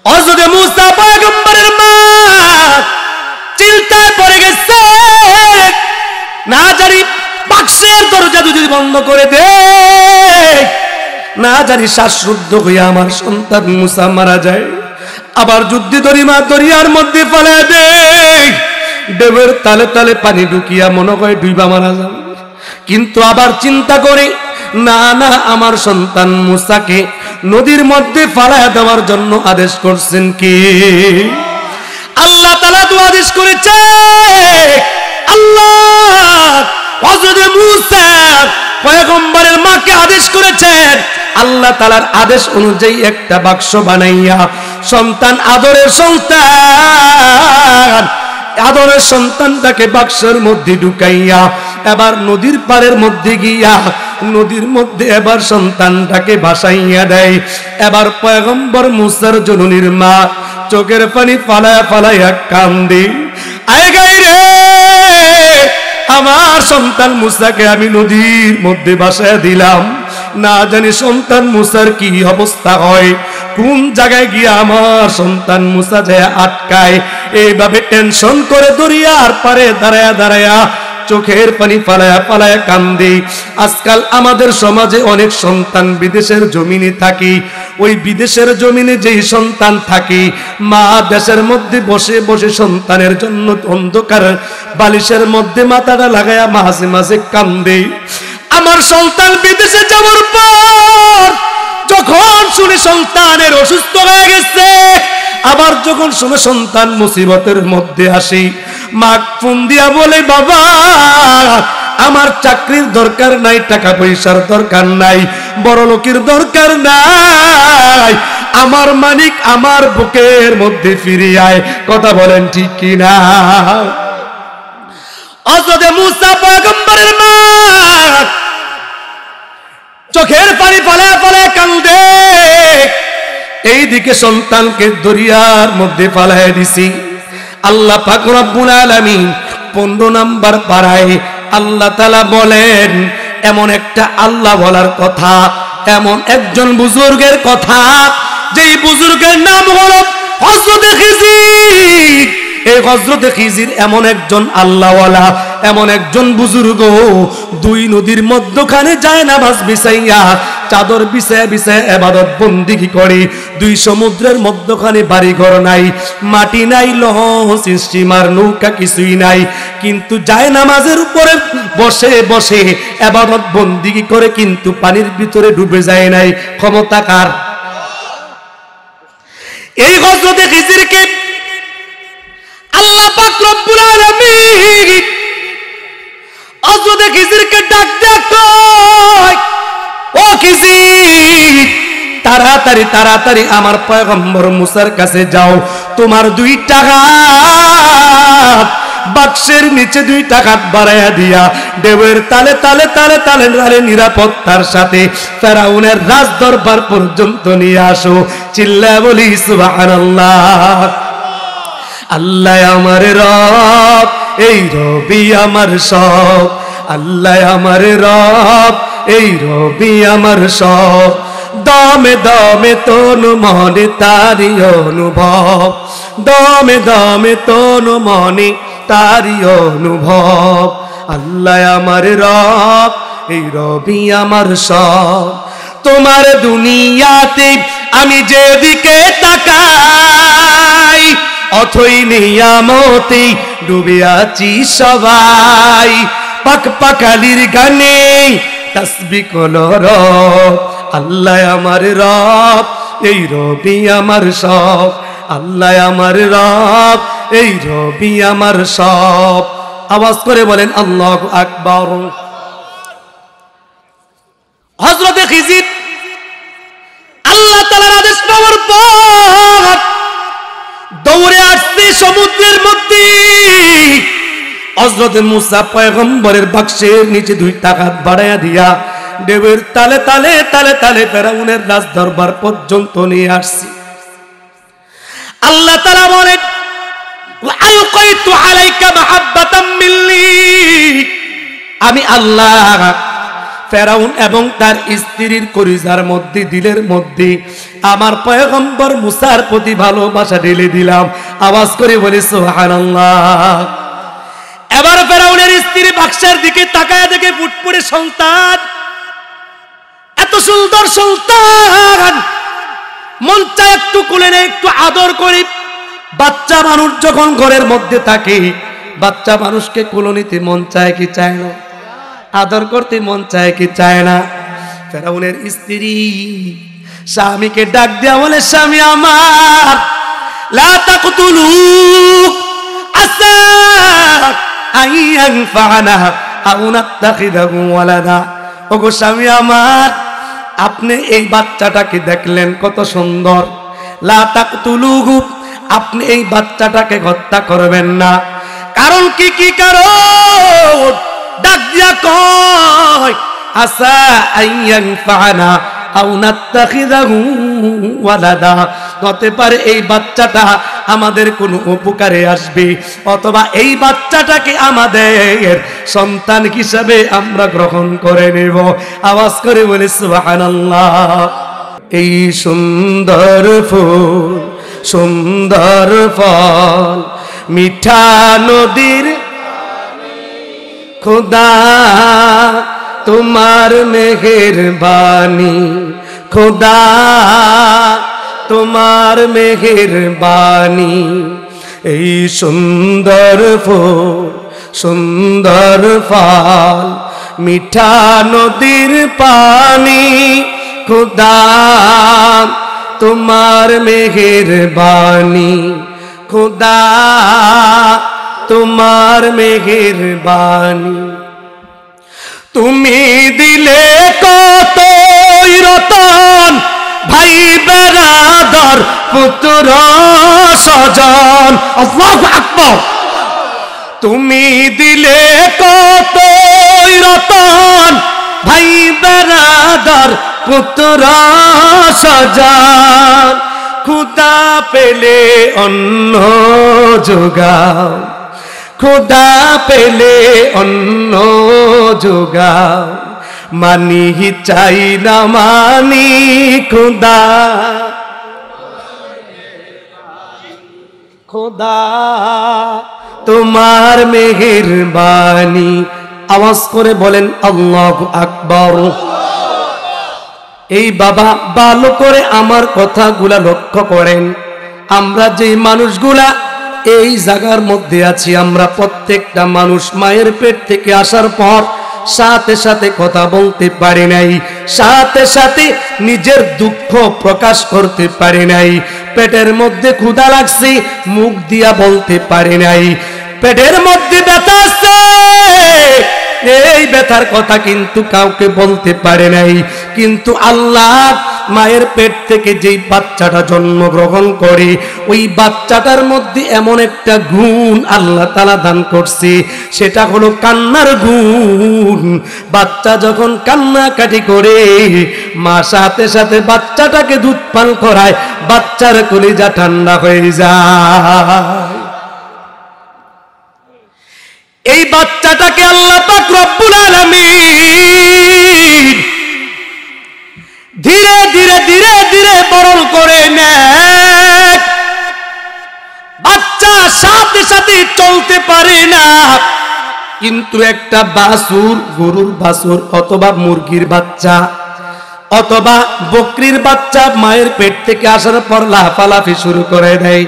হযরত মূসা পয়গম্বরের মা চিন্তায় পড়ে গেছে, না জানি বাক্সের দরজা যদি বন্ধ করে দে, না জানি শ্বাসরুদ্ধ হয়ে আমার সন্তান মূসা মারা যায়, আবার যুদ্ধে দরিমা দরিয়ার মধ্যে ফেলে দে, দেবের তালে তালে পানি ঢুকিয়া মনে হয় ডুইবা মারা যাবে। কিন্তু আবার চিন্তা করে না না, আমার সন্তান মূসাকে নদীর মধ্যে ফালায়া দেওয়ার জন্য আদেশ করছেন কি আল্লাহ তাআলা? তো আদেশ করেছে আল্লাহ। হযরত মূসা পয়গম্বরের মাকে আদেশ করেছেন, আল্লাহ তাআলার আদেশ অনুযায়ী একটা বাক্স বানাইয়া সন্তান, আদরের সন্তান, আদরের সন্তানটাকে বাক্সের মধ্যে ঢুকাইয়া এবার নদীর পাড়ের মধ্যে গিয়া নদীর মধ্যে এবার সন্তানটাকে ভাসাইয়া দেয়। এবার পয়গম্বর মূসার জননীর মা চোখের পানি ফালায়া ফালাইয়া কান্দে, আয় গাই রে, আমার সন্তান মূসাকে আমি নদীর মধ্যে ভাসাইয়া দিলাম, না জানি সন্তান মূসার কি অবস্থা হয়, কোন জায়গায় গিয়া আমার সন্তান মূসা যায় আটকায়। এইভাবে টেনশন করে দরিয়ার পারে দাঁড়ায়া দাঁড়ায়া চোখের পানি ফালায়া ফালায়া কান্দে। আজকাল আমাদের সমাজে অনেক সন্তান বিদেশের জমিনে থাকে, ওই বিদেশের জমিনে যেই সন্তান থাকে, মা দেশের মধ্যে বসে বসে সন্তানের জন্য অন্ধকার বালিশের মধ্যে মাথাটা লাগায়া মাঝে মাঝে কান্দে। আমার সন্তান বিদেশে যাওয়ার পর যখন শুনে সন্তানের অসুস্থ হয়ে গেছে, আবার যখন শুনে সন্তান মুসিবতের মধ্যে আসে, মা ফোন দিয়া বলে, বাবা আমার চাকরির দরকার নাই, টাকা পয়সার দরকার নাই, বড় লোকের দরকার নাই, আমার মালিক আমার বুকের মধ্যে ফিরে আয়। কথা বলেন ঠিক কিনা? হযরত মূসা পয়গম্বরের মা চোখের পানি ফালায়া ফালায়া কান্দে। এইদিকে সন্তানকে দরিয়ার মধ্যে ফালায়া দিছি। আল্লাহ পাক রব্বুল আলামিন 15 নাম্বার পারায় আল্লাহ তাআলা বলেন, এমন একটা আল্লাহ বলার কথা, এমন একজন বুজুর্গের কথা, যেই বুজুর্গের নাম হলো হযরত খিজির। এই হযরত খিজির এমন একজন আল্লাহওয়ালা, এমন একজন বুজুর্গ, দুই নদীর মধ্যখানে যায় নামাজ বিছাইয়া চাদর বিছায়া বিছায়া ইবাদত বন্দেগী করে। দুই সমুদ্রের মধ্যখানে বাড়িঘর নাই, মাটি নাই, লঞ্চ স্টিমার নৌকা কিছুই নাই, কিন্তু যায় নামাজের উপরে বসে বসে ইবাদত বন্দেগী করে, কিন্তু পানির ভিতরে ডুবে যায় নাই। ক্ষমতা কার? এই হযরত খিজিরকে আল্লাহ পাক রব্বুল আলামিন হযরত খিজিরকে ডাক দেয়া কয়, ও খিজির, তাড়াতাড়ি তাড়াতাড়ি আমার পয়গম্বর মূসার কাছে যাও, তোমার 2 টাকা বাক্সের নিচে 2 টাকা বাড়াইয়া দিয়া দেবের তালে তালে তালে তালে তালে নিরাপত্তার সাথে ফেরাউনের রাজ দরবার পর্যন্ত নিয়ে আসো। চিল্লায়া বলি সুবহানাল্লাহ। আল্লাহ আমার রব, এই রবি আমার সব, আল্লাহ আমার রব, এই রবি আমার সব, দমে দমে তনু মনে তারি অনুভব, দমে দমে তনু মনে তারি অনুভব। আল্লাহ আমার রব, এই রবি আমার সব। তোমার দুনিয়াতে আমি যেদিকে তাকাই, অথই নিয়ামতে ডুবে আছি সবাই। পাক পাকালির গানে তাসবিহ করো রব, আল্লাহ আমার রব, এই রবি আমার সব, আল্লাহ আমার রব, এই রবি আমার সব। আওয়াজ করে বলেন আল্লাহু আকবার। হযরত খিজির আল্লাহ তাআলার আদেশ পাওয়ার পর দৌড়ে আসছে সমুদ্রের মধ্যে। হযরত মূসা পয়গম্বরের বাক্সের নিচে 2 টাকা বাড়াইয়া দিয়া দেবের তালে তালে তালে তালে ফেরাউনের রাজ দরবার পর্যন্ত নিয়ে আসছে। আল্লাহ তাআলা বলেন, আলকাইতু আলাইকা মাহাব্বাতাম মিন্নি, আমি আল্লাহ ফেরাউন এবং তার স্ত্রীর কলিজার মধ্যে, দিলের মধ্যে আমার পয়গম্বর মুসার প্রতি ভালোবাসা ঢেলে দিলাম। আওয়াজ করে বলি সুবহানাল্লাহ। এবার ফেরাউনের স্ত্রী বাক্সার দিকে তাকায় দেখে ফুটফুটে সন্তান, এত সুন্দর সন্তান, মন চায় একটু কোলে নেই, একটু আদর করি। বাচ্চা মানুষ যখন ঘরের মধ্যে থাকে, বাচ্চা মানুষকে কোলে নিতে মন চায় কি চায় না? আদর করতে মন চায় কি চায় না? ফেরাউনের স্ত্রী স্বামীকে ডাক দেয়া বলে, স্বামী আমার, লা তাকতুলু আসা আইয়ানফানা আও নাত্তাখিদাহু ওয়ালাদা। ওগো স্বামী আমার, আপনি এই বাচ্চাটাকে দেখলেন কত সুন্দর, লা তাকতুলুহু, আপনি এই বাচ্চাটাকে হত্যা করবেন না। কারণ কি? কি কারণ? ডাক দিয়া কয়, আসা আইয়ানফানা আও নাত্তাখিদাহু ওয়ালাদা, হতে পারে এই বাচ্চাটা আমাদের কোনো উপকারে আসবে, অথবা এই বাচ্চাটাকে আমাদের সন্তান হিসাবে আমরা গ্রহণ করে নেব। আওয়াজ করে বলি সুবহানাল্লাহ। এই সুন্দর ফুল, সুন্দর ফল, মিঠা নদীর খোদা তোমার মেহেরবানি, খোদা তোমার মেহেরবানি। এই সুন্দর ফুল, সুন্দর ফল, মিঠা নদীর পানি, খোদা তোমার মেহেরবানি, খোদা তোমার মেহেরবানি। তুমি দিলে কত রতন, ভাই বেরাদর পুত্র স্বজন, আল্লাহু আকবার। তুমি দিলে কত রতন, ভাই বেরাদর পুত্র স্বজন, খুদা পেলে অন্ন যোগাও, খুদা পেলে অন্ন যোগাও, মানি চাই না মানি খুদা, খোদা তোমার মেহেরবানি। আওয়াজ করে বলেন আল্লাহু আকবার। এই বাবা ভালো করে আমার কথাগুলা লক্ষ্য করেন। আমরা যে মানুষগুলা এই জায়গার মধ্যে আছি, আমরা প্রত্যেকটা মানুষ মায়ের পেট থেকে আসার পর সাথে সাথে কথা বলতে পারি নাই, সাথে সাথে নিজের দুঃখ প্রকাশ করতে পারি নাই। পেটের মধ্যে ক্ষুধা লাগছে, মুখ দিয়া বলতে পারি নাই। পেটের মধ্যে ব্যথা আছে, এই ব্যথার কথা কিন্তু কাউকে বলতে পারে নাই। কিন্তু আল্লাহ মায়ের পেট থেকে যেই বাচ্চাটা জন্মগ্রহণ করে, ওই বাচ্চাটার মধ্যে এমন একটা গুণ আল্লাহ তাআলা দান করছে, সেটা হলো কান্নার গুণ। বাচ্চা যখন কান্নাকাটি করে, মা সাথে সাথে বাচ্চাটাকে দুধ পান করায়, বাচ্চার কলিজা ঠান্ডা হয়ে যায়। এই বাচ্চাটাকে আল্লাহ পাক রব্বুল আলামিন ধীরে ধীরে ধীরে ধীরে বড় করে নেয়। বাচ্চা সাথে সাথে চলতে পারে না, কিন্তু একটা বাছুর, গরুর বাছুর অথবা মুরগির বাচ্চা অথবা বকরির বাচ্চা মায়ের পেট থেকে আসার পর লাফালাফি শুরু করে দেয়।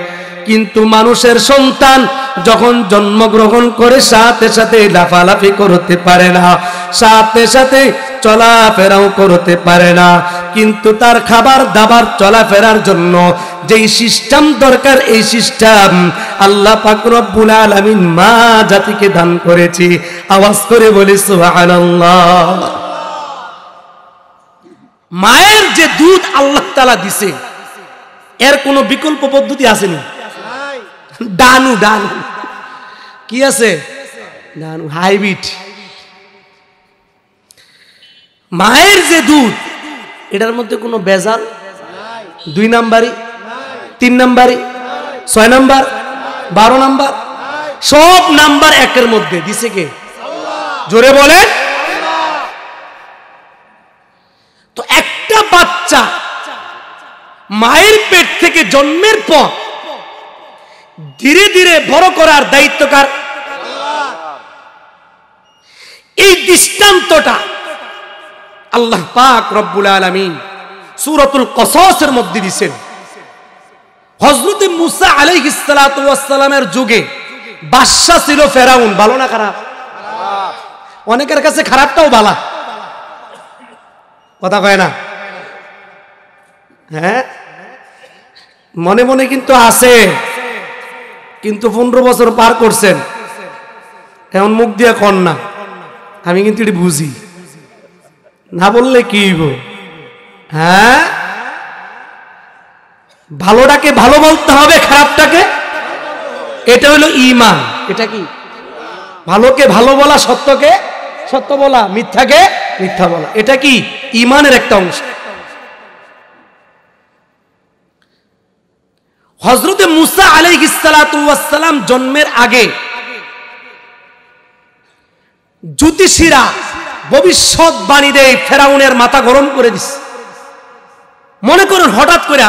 কিন্তু মানুষের সন্তান যখন জন্মগ্রহণ করে, সাথে সাথে লাফালাফি করতে পারে না, সাথে সাথে চলাফেরাও করতে পারে না। কিন্তু তার খাবার দাবার চলাফেরার জন্য যেই সিস্টেম দরকার, এই সিস্টেম আল্লাহ পাক রব্বুল আলামিন মা জাতিকে দান করেছে। আওয়াজ করে বলি সুবহানাল্লাহ। মায়ের যে দুধ আল্লাহ তাআলা দিছে, এর কোনো বিকল্প পদ্ধতি আসেনি। ডানু ডানু কি আছে? ডানু হাইব্রিড। মায়ের যে দুধ, এটার মধ্যে কোনো ভেজাল 2 নাম্বারই, 3 নাম্বারই, 6 নাম্বার, 12 নাম্বার, সব নাম্বার একের মধ্যে দিছে কে? জোরে বলেন। বাচ্চা মায়ের পেট থেকে জন্মের পর ধীরে ধীরে বড় করার দায়িত্ব কার? এই দৃষ্টান্তটা আল্লাহ পাক রব্বুল আলামিন সূরাতুল কসসের মধ্যে দিয়েছেন। হযরত মুসা আলাইহিস সালাতু ওয়াস সালামের যুগে বাদশা ছিল ফেরাউন। ভালো না খারাপ? অনেকের কাছে খারাপটাও ভালো, কথা কয় না? হ্যাঁ, মনে মনে কিন্তু আছে, কিন্তু 15 বছর পার করছেন, এমন মুখ দিয়ে কন না। আমি কিন্তু এটি বুঝি, না বললে কি হইব? হ্যাঁ, ভালোটাকে ভালো বলতে হবে, খারাপটাকে, এটা হলো ঈমান। এটা কি? ভালোকে ভালো বলা, সত্যকে সত্য বলা, মিথ্যাকে মিথ্যা বলা, এটা কি? ঈমানের একটা অংশ। হযরতে মুসা আলাইহিস সালাতু ওয়াস সালাম জন্মের আগে জ্যোতিষীরা ভবিষ্যৎবাণী দেয়, ফেরাউনের মাথা গরম করে দিছে। মনে করুন হঠাৎ করে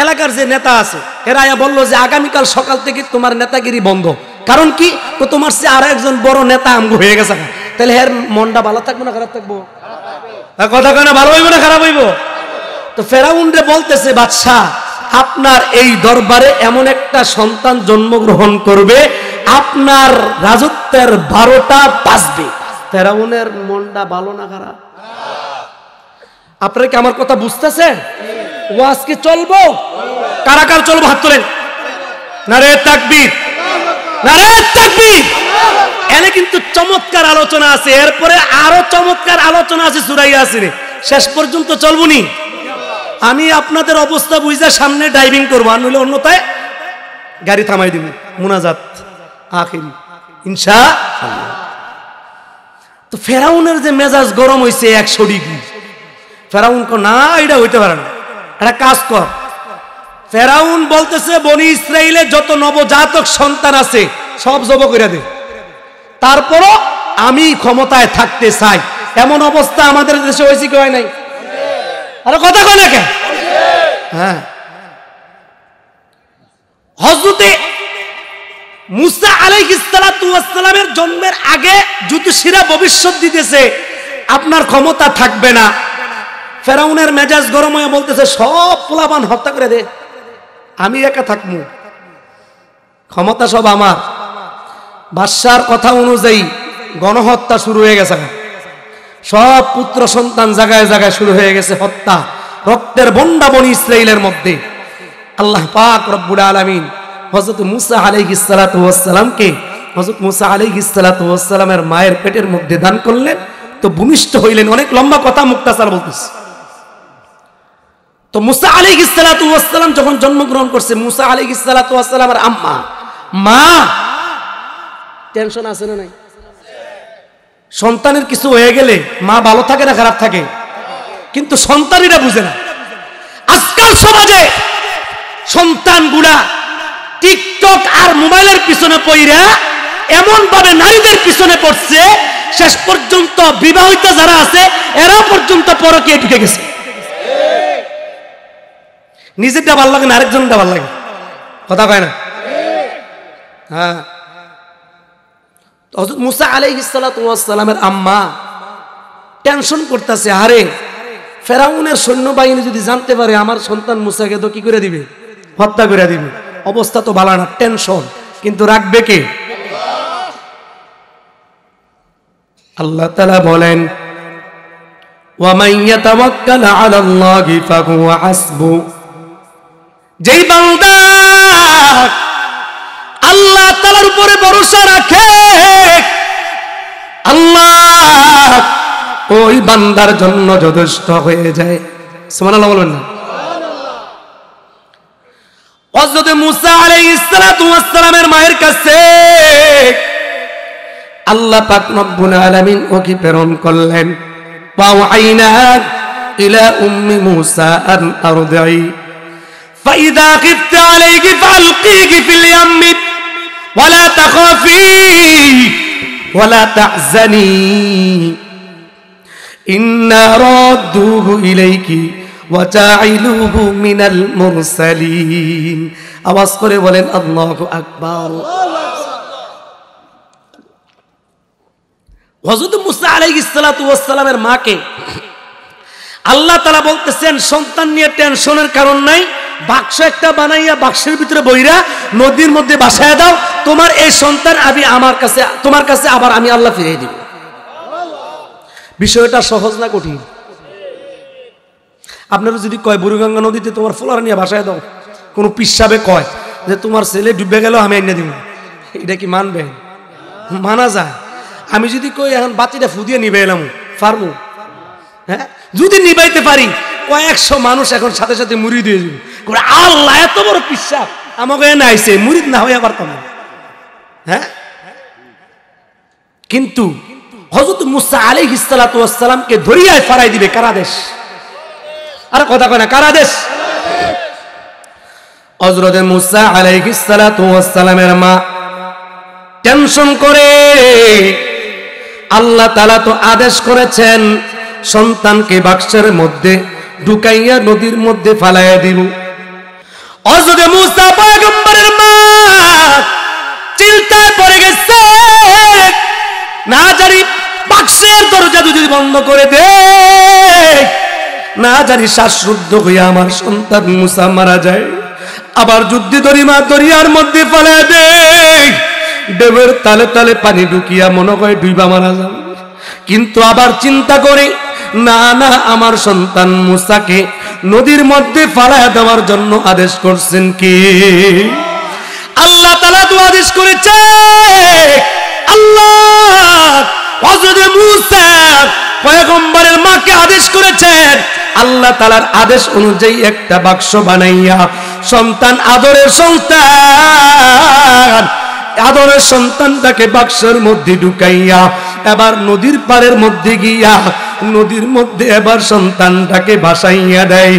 এলাকার যে নেতা আছে এরা বলল যে আগামীকাল সকাল থেকে তোমার নেতাগিরি বন্ধ। কারণ কি? তোমার সে আর একজন বড় নেতা আমগো হয়ে গেছে। তাহলে এর মনটা ভালো থাকবো না খারাপ থাকবো? কথা কয় না, ভালো হইব না খারাপ হইব? তো ফেরাউন রে বলতেছে, বাদশা আপনার এই দরবারে এমন একটা সন্তান জন্মগ্রহণ করবে, আপনার রাজত্বের 12টা বাজবে। ফেরাউনের মনটা ভালো না খারাপ? আপনারা কি আমার কথা বুঝতেছেন? ওয়াজ কি চলবো? কারা কারা চলবো হাত তোলেন। নারে তাকবীর, নারে তাকবীর। এনে কিন্তু চমৎকার আলোচনা আছে, এরপরে আরো চমৎকার আলোচনা আছে সূরা ইয়াসিনে। শেষ পর্যন্ত চলবনি। আমি আপনাদের অবস্থা বুঝা সামনে ড্রাইভিং করবো, আর নইলে অন্যথায় গাড়ি থামাই দিব। মুনাজাত আখিরি ইনশাআল্লাহ। তো ফেরাউনের যে মেজাজ গরম হইছে 100 ডিগ্রি। ফেরাউন কো না, এটা হইতে পারে না, একটা কাজ কর। ফেরাউন বলতেছে বনি ইসরাইলে যত নবজাতক সন্তান আছে সব জব করে দে, তারপরও আমি ক্ষমতায় থাকতে চাই। এমন অবস্থা আমাদের দেশে হয়েছে কি হয় নাই? আরে কথা কয় না কেন? হ্যাঁ, হযরতে মুসা আলাইহিস সালাতু ওয়াস সালামের জন্মের আগে জ্যোতিষীরা ভবিষ্যৎ দিতেছে আপনার ক্ষমতা থাকবে না। ফেরাউনের মেজাজ গরম হয়ে বলতেছে সব পোলাপান হত্যা করে দে, আমি একা থাকবো, ক্ষমতা সব আমার। বাদশার কথা অনুযায়ী গণহত্যা শুরু হয়ে গেছে। সব পুত্র সন্তান জায়গায় জায়গায় শুরু হয়ে গেছে হত্যা, রক্তের বন্যা বনি ইসরাইলের মধ্যে। আল্লাহ পাক রব্বুল আলামিন হযরত মুসা আলাইহিস সালাতু ওয়াস সালামকে হযরত মুসা আলাইহিস সালাতু ওয়াস সালামের মায়ের পেটের মধ্যে দান করলেন। তো ভূমিষ্ঠ হইলেন। অনেক লম্বা কথা, মুক্তাসার বলতেছে। তো মুসা আলাইহিস সালাতু ওয়াস সালাম যখন জন্মগ্রহণ করছে, মুসা আলাইহিস সালাতু ওয়াস সালামের আম্মা মা টেনশন আছে না নাই? সন্তানের কিছু হয়ে গেলে মা ভালো থাকে না খারাপ থাকে? কিন্তু সন্তানেরা বুঝে না। আজকাল সমাজে সন্তানগুলা টিকটক আর মোবাইলের পিছনে পড়া এমন ভাবে নারীদের পিছনে পড়ছে, শেষ পর্যন্ত বিবাহিত যারা আছে এরা পর্যন্ত পরকীয়ায় ঢুকে গেছে। নিজেরটা ভালো লাগে না, আরেকজনটা ভালো লাগে, কথা কয় না? হ্যাঁ, হযরত মুসা আলাইহিস সালাতু ওয়াস সালামের আম্মা টেনশন করতেছে, আরে ফেরাউনের সৈন্যবাহিনী যদি জানতে পারে আমার সন্তান মুসাকে তো কি করে দিবে? হত্যা করে দিবে। অবস্থা তো ভালো না, টেনশন। কিন্তু রাখবে কে? আল্লাহ তাআলা বলেন ওয়া মান ইয়াতাওয়াক্কাল আলাল্লাহি ফাহুয়া হাসবু। যেই বান্দা আল্লাহ তাআলার উপরে ভরসা রাখে, আল্লাহ ওই বান্দার জন্য যথেষ্ট হয়ে যায়। সুবহানাল্লাহ বলবেন না? হযরত মুসা আলাইহিস সালাতু ওয়াস সালামের মায়ের কাছে আল্লাহ পাক রব্বুল আলামিন ওকে প্রেরণ করলেন। ওয়াইনা ইলা উম্মি মুসা আন আরদিই ফাইদা খিফতা আলাইহি ফালকিহি ফিল ইয়াম্মি ওয়ালা তাখাফি ওয়ালা তাহজানি ইন্না রাদ্দুহু ইলাইকি ওয়া জাইলুহু মিনাল মুরসালিন। আওয়াজ করে বলেন আল্লাহু আকবার। হযরত মুসা আলাইহিস সালাতু ওয়াস সালামের মাকে আল্লাহ তাআলা বলতেছেন সন্তান নিয়ে টেনশনের কারণ নাই, বাক্স একটা বানাইয়া বাক্সের ভিতরে বইরা নদীর মধ্যে বাসায় দাও, তোমার এই সন্তান আমি আমার কাছে তোমার কাছে আবার আমি আল্লাহ ফিরিয়ে দিব। বিষয়টা সহজ না কঠিন? আপনারা যদি কয় বুড়িগঙ্গা নদীতে তোমার ফুলার নিয়ে বাসায় দাও, কোন পিসাবে কয় যে তোমার ছেলে ডুবে গেল আমি এনে দিব, এটা কি মানবেন? মানা যায়? আমি যদি কই এখন বাতিটা ফুদিয়ে নিবে এলাম পারবো? হ্যাঁ, যদি নিবাইতে পারি কয়েকশো মানুষ এখন সাথে সাথে মুড়ি দিয়ে যাবে, আল্লাহ এত বড় পিসাব আমাকে এনে আইছে, মুড়িদ না হয়ে পারতাম না। হ্যাঁ, কিন্তু হযরত মুসা আলাইহিস সালাতু ওয়াস সালামকে ধরিয়ায় ফারাই দিবে কারাদেশ। আর কথা কয় না কারাদেশ। হযরত মুসা আলাইহিস সালাতু ওয়াস সালামের মা টেনশন করে, আল্লাহ তাআলা তো আদেশ করেছেন সন্তানকে বাক্সের মধ্যে ঢুকাইয়া নদীর মধ্যে ফালাইয়া দিব। হযরত মুসা পয়গম্বরের মা চিন্তায় পড়ে গেছে, না জানি বাক্সের দরজা যদি বন্ধ করে দে, না জানি শ্বাসরুদ্ধ হইয়া আমার সন্তান মুসা মারা যায়, আবার যুদ্ধে দরিমা দরিয়ার মধ্যে ফালাইয়া দে, ডেবের তালে তালে পানি ঢুকিয়া মনে হয় ডুইবা মারা যাবে। কিন্তু আবার চিন্তা করে না না, আমার সন্তান মুসাকে নদীর মধ্যে ফালাইয়া দেওয়ার জন্য আদেশ করছেন কি আল্লাহ তাআলা? তো আদেশ করেছে আল্লাহ। হযরত মুসা পয়গম্বরের মাকে আদেশ করেছেন, আল্লাহ তাআলার আদেশ অনুযায়ী একটা বাক্স বানাইয়া সন্তান আদরের সন্তানটাকে বাক্সের মধ্যে ঢুকাইয়া এবার নদীর পাড়ের মধ্যে গিয়া নদীর মধ্যে এবার সন্তানটাকে ভাসাইয়া দেয়।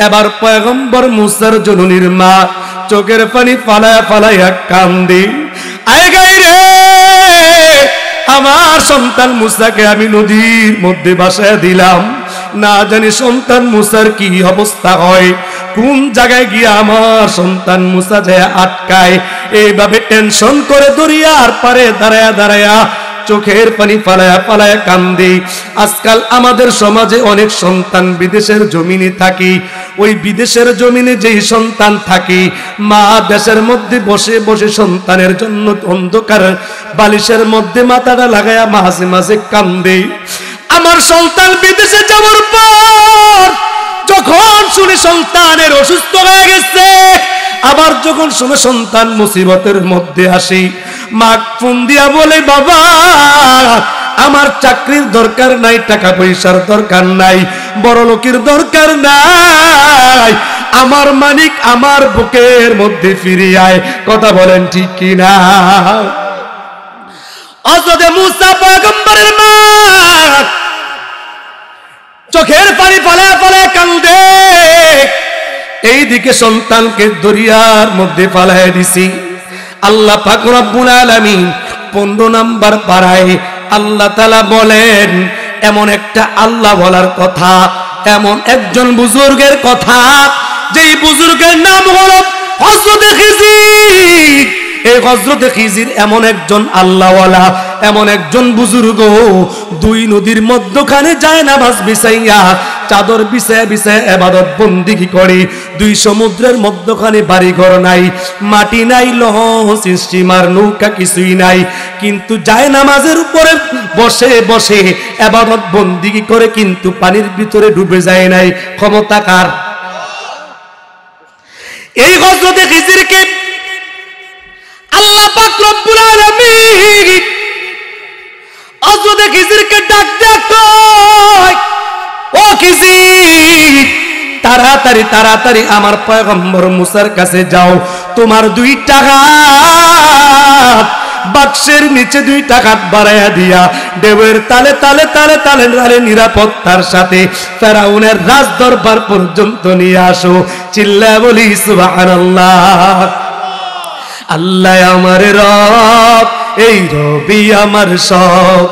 এবার পয়গম্বর মুসার জননীর মা চোখের পানি ফালায়া ফালাইয়া কান্দে, আয় গাই রে, আমার সন্তান মুসাকে আমি নদীর মধ্যে ভাসাইয়া দিলাম, না জানি সন্তান মুসার কি অবস্থা হয়, কোন জায়গায় গিয়া আমার সন্তান মুসা যায় আটকায়। এইভাবে টেনশন করে দরিয়ার পারে দাঁড়ায়া দাঁড়ায়া চোখের পানি ফালায়া ফালায়া কান্দে। আজকাল আমাদের সমাজে অনেক সন্তান বিদেশের জমিনে থাকে, ওই বিদেশের জমিনে যেই সন্তান থাকে, মা দেশের মধ্যে বসে বসে সন্তানের জন্য অন্ধকার বালিশের মধ্যে মাথাটা লাগায়া মাঝে মাঝে কান্দে। আমার সন্তান বিদেশে যাওয়ার পর যখন শুনে সন্তানের অসুস্থ হয়ে গেছে, আবার যখন শুনে সন্তান মুসিবতের মধ্যে আসে, মা ফোন দিয়া বলে, বাবা আমার চাকরির দরকার নাই, টাকা পয়সার দরকার নাই, বড় লোকের দরকার নাই, আমার মালিক আমার বুকের মধ্যে ফিরে আয়। কথা বলেন ঠিক কিনা? হযরত মুসা পয়গম্বরের মা চোখের পানি ফালায়া ফালায়া কান্দে। এইদিকে সন্তানকে দরিয়ার মধ্যে ফালায়া দিছি। আল্লাহ পাক রব্বুল আলামিন 15 নাম্বার পারায় আল্লাহ তাআলা বলেন, এমন একটা আল্লাহ বলার কথা, এমন একজন বুজুর্গের কথা, যেই বুজুর্গের নাম হলো হযরত খিজির। এই হযরত খিজির এমন একজন আল্লাহওয়ালা, এমন একজন বুজুর্গ, দুই নদীর মধ্যখানে যায় নামাজ বিছাইয়া চাদর বিছায়া বিছায়া ইবাদত বন্দেগী করে। দুই সমুদ্রের মধ্যখানে বাড়িঘর নাই, মাটি নাই, লঞ্চ স্টিমার নৌকা কিছুই নাই, কিন্তু যায় নামাজের উপরে বসে বসে ইবাদত বন্দেগী করে, কিন্তু পানির ভিতরে ডুবে যায় নাই। ক্ষমতা কার? এই হযরত খিজিরকে আল্লাহ পাক রব্বুল আলামিন হযরত খিজিরকে ডাক দেয়, ও খিজির, তাড়াতাড়ি তাড়াতাড়ি আমার পয়গম্বর মুসার কাছে যাও, তোমার 2 টাকা বাক্সের নিচে 2 টাকা বাড়াইয়া দিয়া দেবের তালে তালে তালে তালে তালে নিরাপত্তার সাথে ফেরাউনের রাজ দরবার পর্যন্ত নিয়ে আসো। চিল্লা বলি সুবহানাল্লাহ। আল্লাহ আমার রব, এই রবি আমার সব,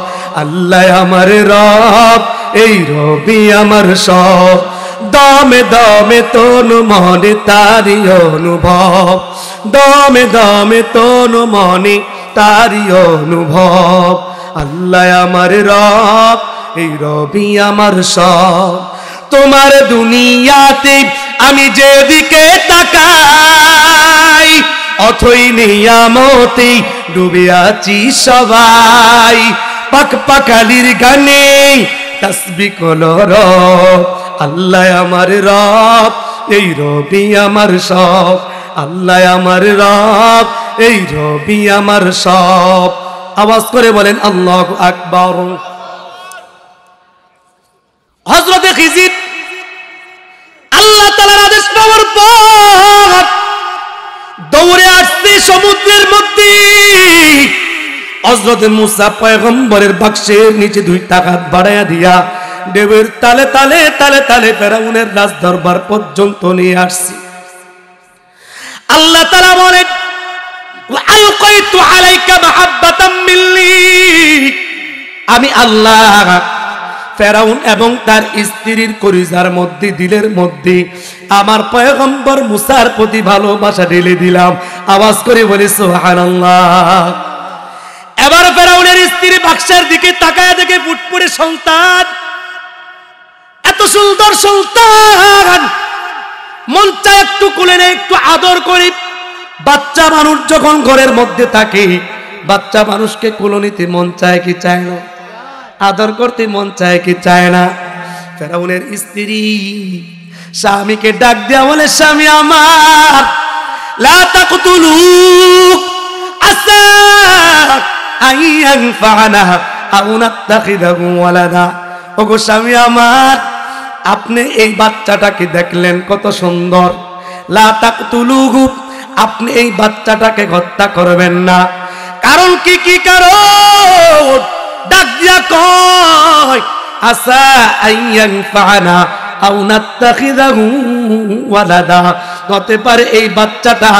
আল্লাহ আমার রব, এই রবি আমার সব। দমে দমে তনু মনে তারি অনুভব, দমে দমে তনু মনে তারি অনুভব। আল্লাহ আমার রব, এই রবি আমার সব। তোমার দুনিয়াতে আমি যেদিকে তাকাই, অথই নিয়ামতে ডুবে আছি সবাই। পাক পাখালির গানে তাসবিহ করো রব, আল্লাহ আমার রব, এই রবি আমার সব। আল্লাহ আমার রব, এই রবি আমার সব। আওয়াজ করে বলেন আল্লাহু আকবার। হযরতে খিজির আল্লাহ তাআলার আদেশ পাওয়ার পর দৌড়ে আসছে সমুদ্রের মধ্যে। হযরতে মুসা পয়গম্বরের বাক্সের নিচে 2 হাত বাড়াইয়া দিয়া ঢেউয়ের তালে তালে তালে তালে ফেরাউনের রাজ দরবার পর্যন্ত নিয়ে আসছে। আল্লাহ তাআলা বলেন, আলকাইতু আলাইকা মাহাব্বাতাম মিন্নি, আমি আল্লাহ ফেরাউন এবং তার স্ত্রীর কলিজার মধ্যে, দিলের মধ্যে আমার পয়গম্বর মুসার প্রতি ভালোবাসা ঢেলে দিলাম। আওয়াজ করে বলি সুবহানাল্লাহ। এবার ফেরাউনের স্ত্রী বাক্সের দিকে তাকায় দেখে ফুটফুটে সন্তান, এত সুন্দর সন্তান, মন চায় একটু কোলে নেই, একটু আদর করি। বাচ্চা মানুষ যখন ঘরের মধ্যে থাকে, বাচ্চা মানুষকে কোলে নিতে মন চায় কি চায় না? আদর করতে মন চায় কি চায় না? ফেরাউনের স্ত্রী স্বামীকে ডাক দেয়া বলে, স্বামী আমার, লা তাকতুলু আসা আইয়ানফানা আও নাত্তাখিদাহু ওয়ালাদা। ওগো স্বামী আমার, আপনি এই বাচ্চাটাকে দেখলেন কত সুন্দর, লা তাকতুলুহু, আপনি এই বাচ্চাটাকে হত্যা করবেন না। কারণ কি? কি কারণ? ডাক দিয়া কয়, আসা আইয়ানফানা আও নাত্তাখিদাহু ওয়ালাদা, হতে পারে এই বাচ্চাটা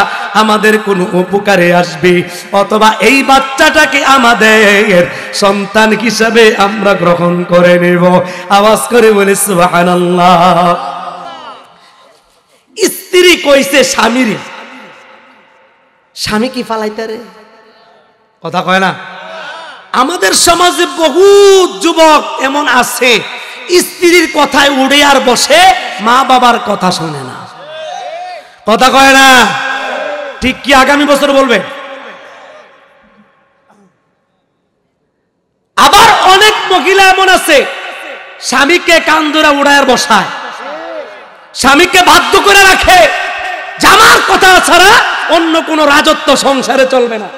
আমাদের কোনো উপকারে আসবে, অথবা এই বাচ্চাটাকে আমাদের সন্তান হিসাবে আমরা গ্রহণ করে নেব। আওয়াজ করে বলে সুবহানাল্লাহ। স্ত্রী কইছে স্বামীরে, স্বামী কি ফালাইতারে? কথা কয় না? আমাদের সমাজে বহু যুবক এমন আছে, স্ত্রীর কথায় উড়ে আর বসে, মা বাবার কথা শোনে না। কথা কয় না? ঠিক কি আগামী বছর বলবে? আবার অনেক মহিলা এমন আছে, স্বামীকে কান ধরে উড়ায় বসায়, স্বামীকে বাধ্য করে রাখে, জামার কথা ছাড়া অন্য কোন রাজত্ব সংসারে চলবে না।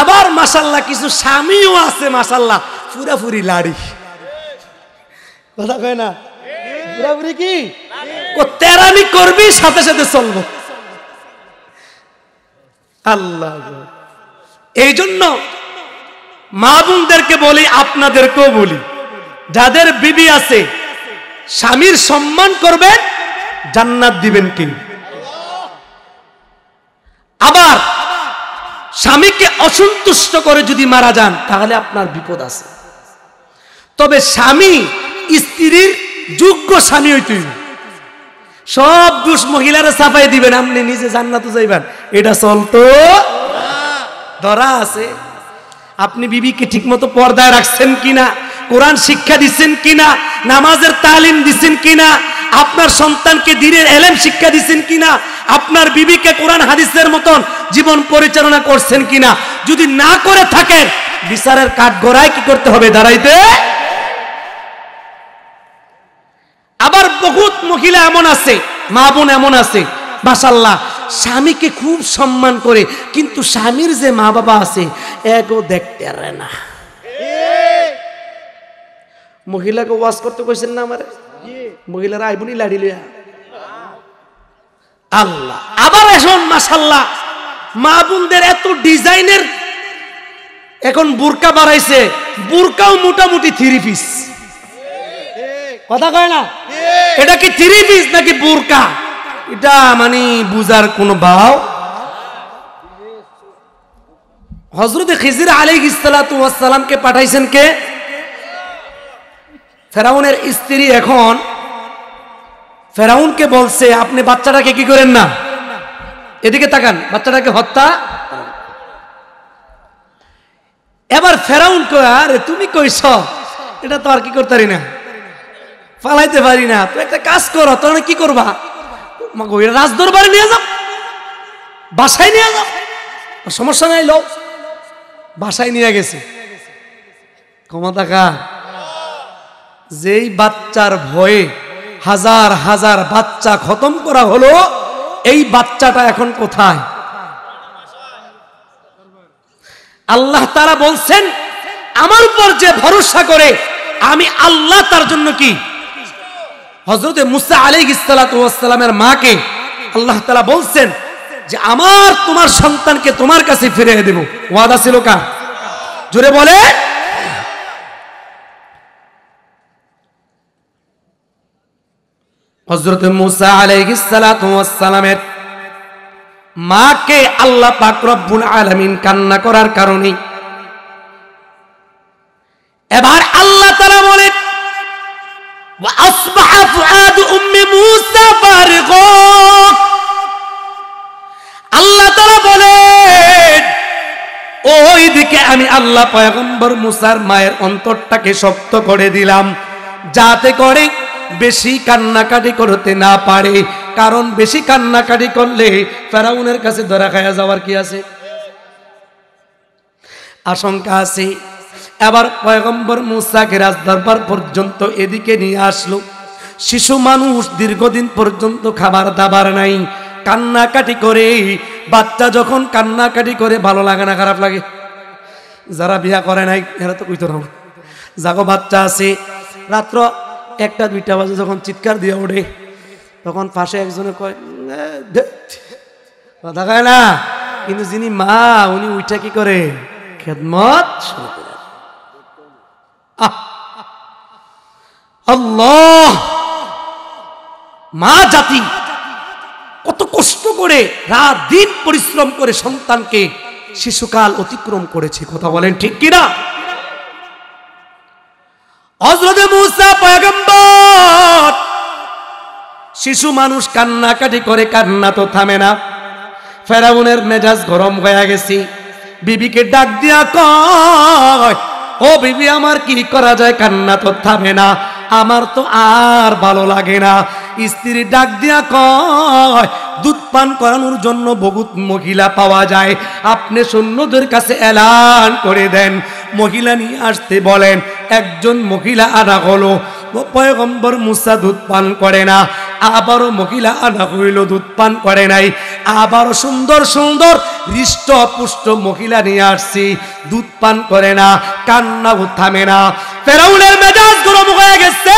আবার মাশাআল্লাহ কিছু স্বামীও আছে মাশাআল্লাহ পুরাপুরি লাড়ি। কথা কয় না? পুরাপুরি কি তেরামি করবি, সাথে সাথে চলবো। আল্লাহ, এই জন্য মা বোনদেরকে বলি, আপনাদেরকেও বলি, যাদের বিবি আছে স্বামীর সম্মান করবেন, জান্নাত দিবেন কি? আবার স্বামীকে অসন্তুষ্ট করে যদি মারা যান, তাহলে আপনার বিপদ আছে। তবে স্বামী স্ত্রীর যোগ্য স্বামী হইতে, সব দোষ মহিলারা চাপাই দিবেন, আপনি নিজে জান্নাতে যাইবেন, এটা চলতো ধরা আছে। আপনি বিবিকে ঠিকমতো পর্দায় রাখছেন কিনা, কোরআন শিক্ষা দিচ্ছেন কিনা, নামাজের তালিম দিচ্ছেন কিনা, আপনার সন্তানকে দ্বীনের এলেম শিক্ষা দিচ্ছেন কিনা, আপনার বিবিকে কোরআন হাদিসের মতন জীবন পরিচালনা করছেন কিনা। যদি না করে থাকেন, বিচারের কাঠগড়ায় কি করতে হবে? দাঁড়াইতে। আবার বহুত মহিলা এমন আছে, মা বোন এমন আছে, মাশাআল্লাহ স্বামীকে খুব সম্মান করে, কিন্তু স্বামীর যে মা বাবা আছে এগো দেখতে পারে না। মহিলাকে ওয়াজ করতে কইছেন না আমারে? মহিলারা আইবনি লাড়ি লইয়া। আল্লাহ, আবার এখন মাশাআল্লাহ মা বোনদের এত ডিজাইনের এখন বোরকা বাড়াইছে, বোরকাও মোটামুটি 3 পিস। কথা কয় না? এটা কি 3 পিস নাকি বোরকা? এটা মানে বুঝার কোন ভাও। হযরত খিজির আলাইহিস সালাতু ওয়াস সালামকে পাঠাইছেন কে? ফেরাউনের স্ত্রী এখন ফেরাউনকে বলছে, আপনি বাচ্চাটাকে কি করেন না, এদিকে তাকান, বাচ্চাটাকে হত্যা। এবার ফেরাউন কয়, আরে তুমি কইছ, এটা তো আর কি করতে পারি না, ফালাইতে পারি না, তো একটা কাজ করো, তোমরা কি করবা, রাজদরবারে নিয়ে যাও, বাসায় নিয়ে যাও, সমস্যা নাই, লো বাসায় নিয়ে গেছে। ক্ষমতা কার? যেই বাচ্চার ভয়ে হাজার হাজার বাচ্চা খতম করা হলো, এই বাচ্চাটা এখন কোথায়? আল্লাহ তাআলা বলছেন, আমার উপর যে ভরসা করে আমি আল্লাহ তার জন্য কি। হযরত মুসা আলাইহিস সালাতু ওয়াস সালামের মাকে আল্লাহ তাআলা বলছেন যে আমার তোমার সন্তানকে তোমার কাছে ফিরিয়ে দেব। ওয়াদা ছিল কার? জোরে বলে। হযরত মুসা আলাইহিস সালাতু ওয়াস সালামের মাকে আল্লাহ পাক রব্বুল আলামিন কান্না করার কারণে এবার আল্লাহ তাআলা বলেন, ওয়া আসবাহা ফুআদু উম্মি মুসা ফারিগা। আল্লাহ তাআলা বলেন, ওইদিকে আমি আল্লাহ পয়গম্বর মুসার মায়ের অন্তরটাকে শক্ত করে দিলাম, যাতে করে বেশি কান্নাকাটি করতে না পারে। কারণ বেশি কান্নাকাটি করলে ফেরাউনের কাছে ধরা খায়া যাওয়ার কি আছে, আশঙ্কা আছে। এবার পয়গম্বর মুসাকে রাজদরবার পর্যন্ত এদিকে নিয়ে আসলো। শিশু মানুষ, দীর্ঘদিন পর্যন্ত খাবার দাবার নাই, কান্নাকাটি করে। বাচ্চা যখন কান্নাকাটি করে ভালো লাগে না, খারাপ লাগে? যারা বিয়া করে নাই এরা তো কইতো না, জাগো বাচ্চা আছে, রাত্র 1টা-2টা বাজে যখন চিৎকার দিয়ে ওঠে, তখন পাশে একজনে কয়, কথা কয় না, কিন্তু যিনি মা উনি উইটা কি করে, খেদমত শুরু করে। আল্লাহ, মা জাতি কত কষ্ট করে রাত দিন পরিশ্রম করে সন্তানকে শিশুকাল অতিক্রম করেছে। কথা বলেন ঠিক কিনা? হযরত মুসা পয়গম্বর, শিশু মানুষ কান্নাকাটি করে, কান্না তো থামে না। ফেরাউনের মেজাজ গরম হয়ে গেছে। বিবিকে ডাক দিয়া কয়, ও বিবি, আমার কি করা যায়, কান্না তো থামে না, আমার তো আর ভালো লাগে না। স্ত্রী ডাক দিয়া কয়, দুধ পান করানোর জন্য বহুত মহিলা পাওয়া যায়, আপনি সৈন্যদের কাছে এলান করে দেন, মহিলা নিয়ে আসতে বলেন। একজন মহিলা আনা হলো। পয়গম্বর মুসা দুধ পান করে না, আবারও মহিলা আনা হইল, দুধ পান করে নাই। আবারও সুন্দর সুন্দর হৃষ্ট পুষ্ট মহিলা নিয়ে আসছি, দুধ পান করে না, কান্নাও থামে না। ফেরাউনের মেজাজ গরম হয়ে গেছে।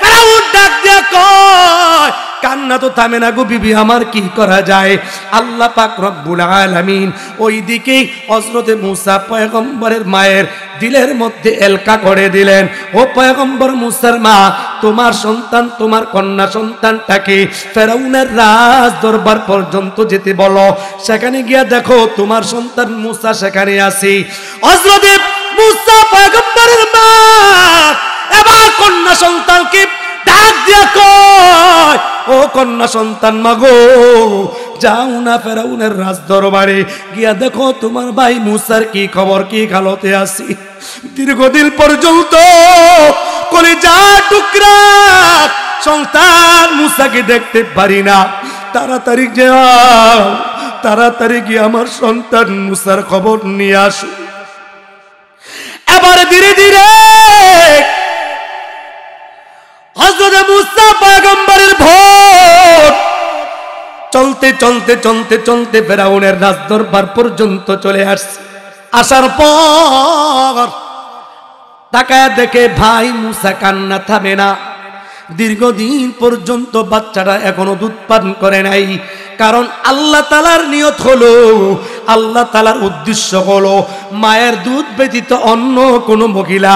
ফেরাউন ডাক দিয়া কয়, কান্না তো থামে না গো বিবি, আমার কি করা যায়? আল্লাহ পাক রব্বুল আলামিন ওইদিকে হযরত মুসা পয়গম্বরের মায়ের দিলের মধ্যে এলকা করে দিলেন, ও পয়গম্বর মুসার মা, তোমার সন্তান, তোমার কন্যা সন্তানটাকে ফেরাউনের রাজ দরবার পর্যন্ত যেতে বলো। সেখানে গিয়া দেখো তোমার সন্তান মুসা সেখানে আছে। হযরত মুসা পয়গম্বরের মা এবার কন্যা সন্তানকে ডাক দিয়া কয়, ও কন্যা সন্তান মাগো, যাও না ফেরাউনের রাজ দরবারে, গিয়া দেখো তোমার ভাই মুসার কি খবর, কি হালতে আছি। দীর্ঘদিন পর্যন্ত কলিজা টুকরা সন্তান মুসাকে দেখতে পারি না, তাড়াতাড়ি যাও, তাড়াতাড়ি গিয়ে আমার সন্তান মুসার খবর নিয়ে আসো। এবার ধীরে ধীরে হযরত মুসা পয়গম্বরের ভোট চলতে চলতে চলতে চলতে ফেরাউনের রাজদরবার পর্যন্ত চলে আসছে। আসার পর তাকায় দেখে ভাই মুসা কান্না থামে না। দীর্ঘদিন পর্যন্ত বাচ্চাটা এখনো দুধ পান করে নাই। কারণ আল্লাহ তাআলার নিয়ত হলো, আল্লাহ তাআলার উদ্দেশ্য হলো মায়ের দুধ ব্যতীত অন্য কোনো মহিলা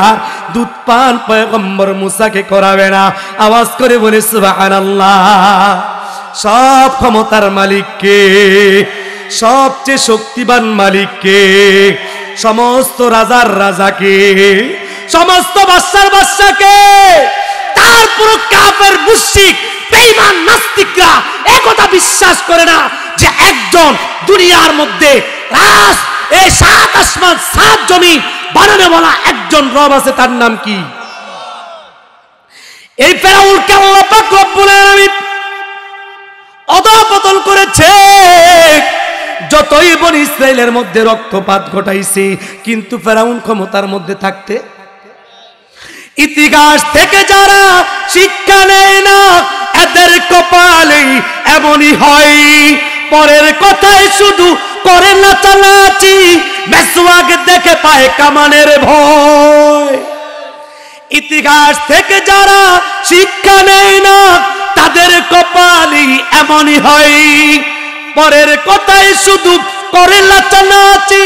দুধ পান পয়গম্বর মুসাকে করাবে না। আওয়াজ করে বলে সুবহানাল্লাহ। সব ক্ষমতার মালিককে, সবচেয়ে শক্তিবান মালিককে, সমস্ত রাজার রাজাকে, সমস্ত বাদশার বাদশাকে। তারপর কাফের মুশরিক বেঈমান নাস্তিকরা একথা বিশ্বাস করে না যে একজন দুনিয়ার মধ্যে রাজ, এই সাত আসমান সাত জমিন বানানো বলা একজন রব আছে, তার নাম কি? এই ফেরাউনকে আল্লাহ পাক রব্বুল আলামিন অধঃপতন করেছে। যতই বনি ইসরাইলের মধ্যে রক্তপাত ঘটাইছে, কিন্তু ফেরাউন ক্ষমতার মধ্যে থাকতে, ইতিহাস থেকে যারা শিক্ষা নেয় না এদের কপালে এমনই হয়। পরের কথায় শুধু করে নাচানাচি, মেসওয়াক দেখে পায় কামানের ভয়। ইতিহাস থেকে যারা শিক্ষা নেয় না তাদের কপালে এমনই হয়। পরের কথায় শুধু করে নাচানাচি,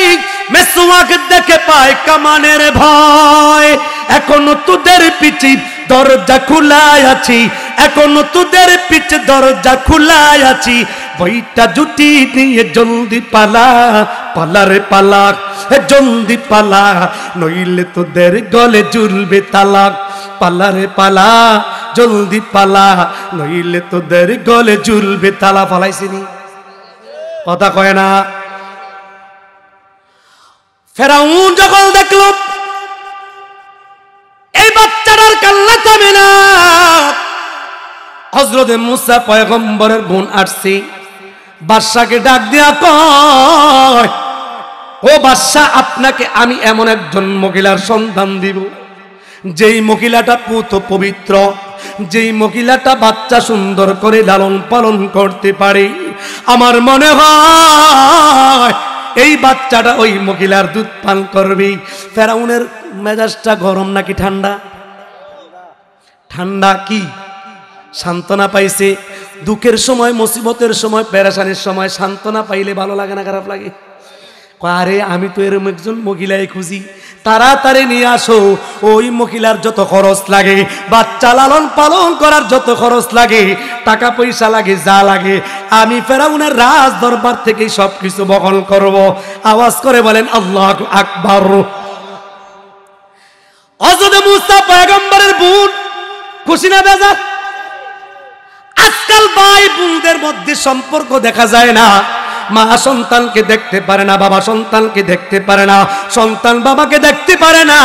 মেসওয়াক দেখে পায় কামানের ভয়। এখনো তোদের পিছে দরজা খোলাই আছি, এখনো তোদের পিছে দরজা খোলাই আছি। বইটা জুটি নিয়ে জলদি পালা, পালারে পালা, জলদি পালা, নইলে তোদের গলে ঝুলবে তালা। পালারে পালা, জলদি পালা, নইলে তোদের গলে ঝুলবে তালা। পালাইছিনি? কথা কয় না। ফেরাউন যখন দেখল এই বাচ্চাটার কান্না থামে না, হযরত মুসা পয়গম্বরের বোন আসছে, বাদশাকে ডাক দিয়া কয়, ও বাদশা, আপনাকে আমি এমন একজন মহিলার সন্তান দিব, যেই মহিলাটা পুত পবিত্র, যেই মহিলাটা বাচ্চা সুন্দর করে লালন পালন করতে পারে। আমার মনে হয় এই বাচ্চাটা ওই মহিলার দুধ পান করবে। ফেরাউনের মেজাজটা গরম নাকি ঠান্ডা? ঠান্ডা। কি সান্ত্বনা পাইছে? দুঃখের সময়, মুসিবতের সময়, পেরেশানির সময় সান্ত্বনা পাইলে ভালো লাগে না খারাপ লাগে? আরে আমি তো এরকম একজন মহিলাই খুঁজি, তাড়াতাড়ি নিয়ে আসো। ওই মহিলার যত খরচ লাগে, বাচ্চা লালন পালন করার যত খরচ লাগে, টাকা পয়সা লাগে, যা লাগে, আমি ফেরাউনের রাজ দরবার থেকে সবকিছু বহন করব। আওয়াজ করে বলেন আল্লাহু আকবার। হযরত মুসা পয়গম্বরের বোন খুশি না বেজার? আজকাল ভাই বোনদের মধ্যে সম্পর্ক দেখা যায় না। মা সন্তানকে দেখতে পারে না, বাবা সন্তানকে দেখতে পারে না, সন্তান বাবাকে দেখতে পারে না,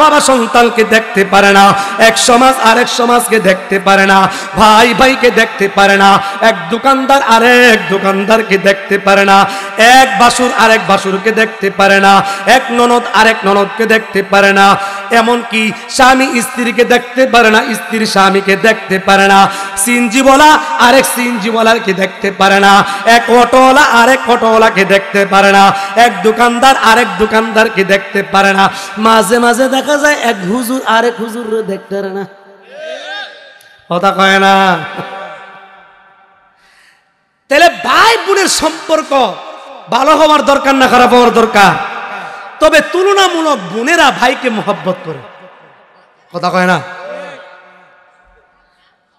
বাবা সন্তানকে দেখতে পারে না, এক সমাজ আরেক সমাজকে দেখতে পারে না, ভাই ভাইকে দেখতে পারে না, এক দোকানদার আরেক দোকানদারকে দেখতে পারে না, এক বাসুর আরেক বাসুরকে দেখতে পারে না, এক ননদ আরেক ননদকে দেখতে পারে না, এমনকি স্বামী স্ত্রীকে দেখতে পারে না, স্ত্রী স্বামীকে দেখতে পারে না, সিনজিওয়ালা আরেক সিনজিওয়ালাকে দেখতে পারে না, এক অটোওয়ালা আরেক অটোওয়ালাকে দেখতে পারে না, এক দোকানদার আরেক দোকানদারকে দেখতে পারে না। মাঝে মাঝে দেখা যায় এক হুজুর আরেক হুজুরকে দেখতে পারে না। কথা কয় না। তাহলে ভাই বোনের সম্পর্ক ভালো হওয়ার দরকার না খারাপ হওয়ার দরকার? তবে তুলনামূলক বোনেরা ভাইকে মোহাব্বত করে। কথা কয় না।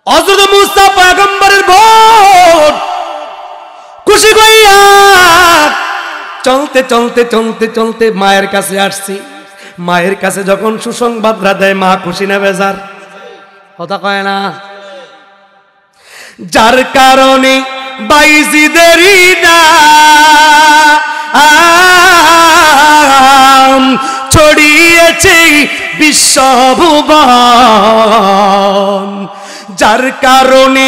হযরত মুসা পয়গম্বরের বোন খুশি হইয়া চলতে চলতে চলতে চলতে মায়ের কাছে আসছি। মায়ের কাছে যখন সুসংবাদরা দেয়, মা খুশি না বেজার? কথা কয় না। যার কারণে বাইজিদেরই নাম ছড়িয়েছে বিশ্বভুবন, যার কারণে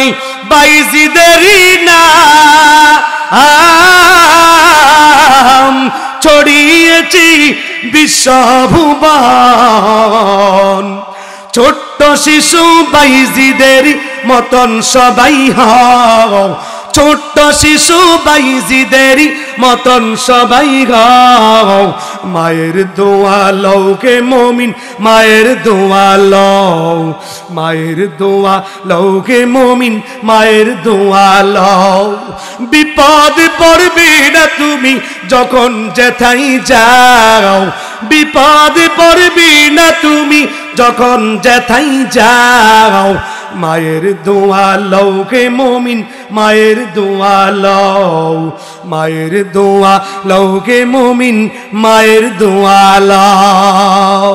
বাইজিদেরই নাম ছড়িয়েছে বিশ্বভুবন। ছোট্ট শিশু বাইজিদের মতন সবাই হও, ছোট্ট শিশু বাইজিদের মতন সবাই হও। মায়ের দোয়া লও কে মুমিন, মায়ের দোয়া লও, মায়ের দোয়া লও কে মুমিন, মায়ের দোয়া লও। বিপদ পড়বে না তুমি যখন যেথাই যাও, বিপদ পড়বে না তুমি যখন যেথাই যাও। মায়ের দোয়া লও কে মুমিন, মায়ের দোয়া লও, মায়ের দোয়া লও কে মুমিন, মায়ের দোয়া লও।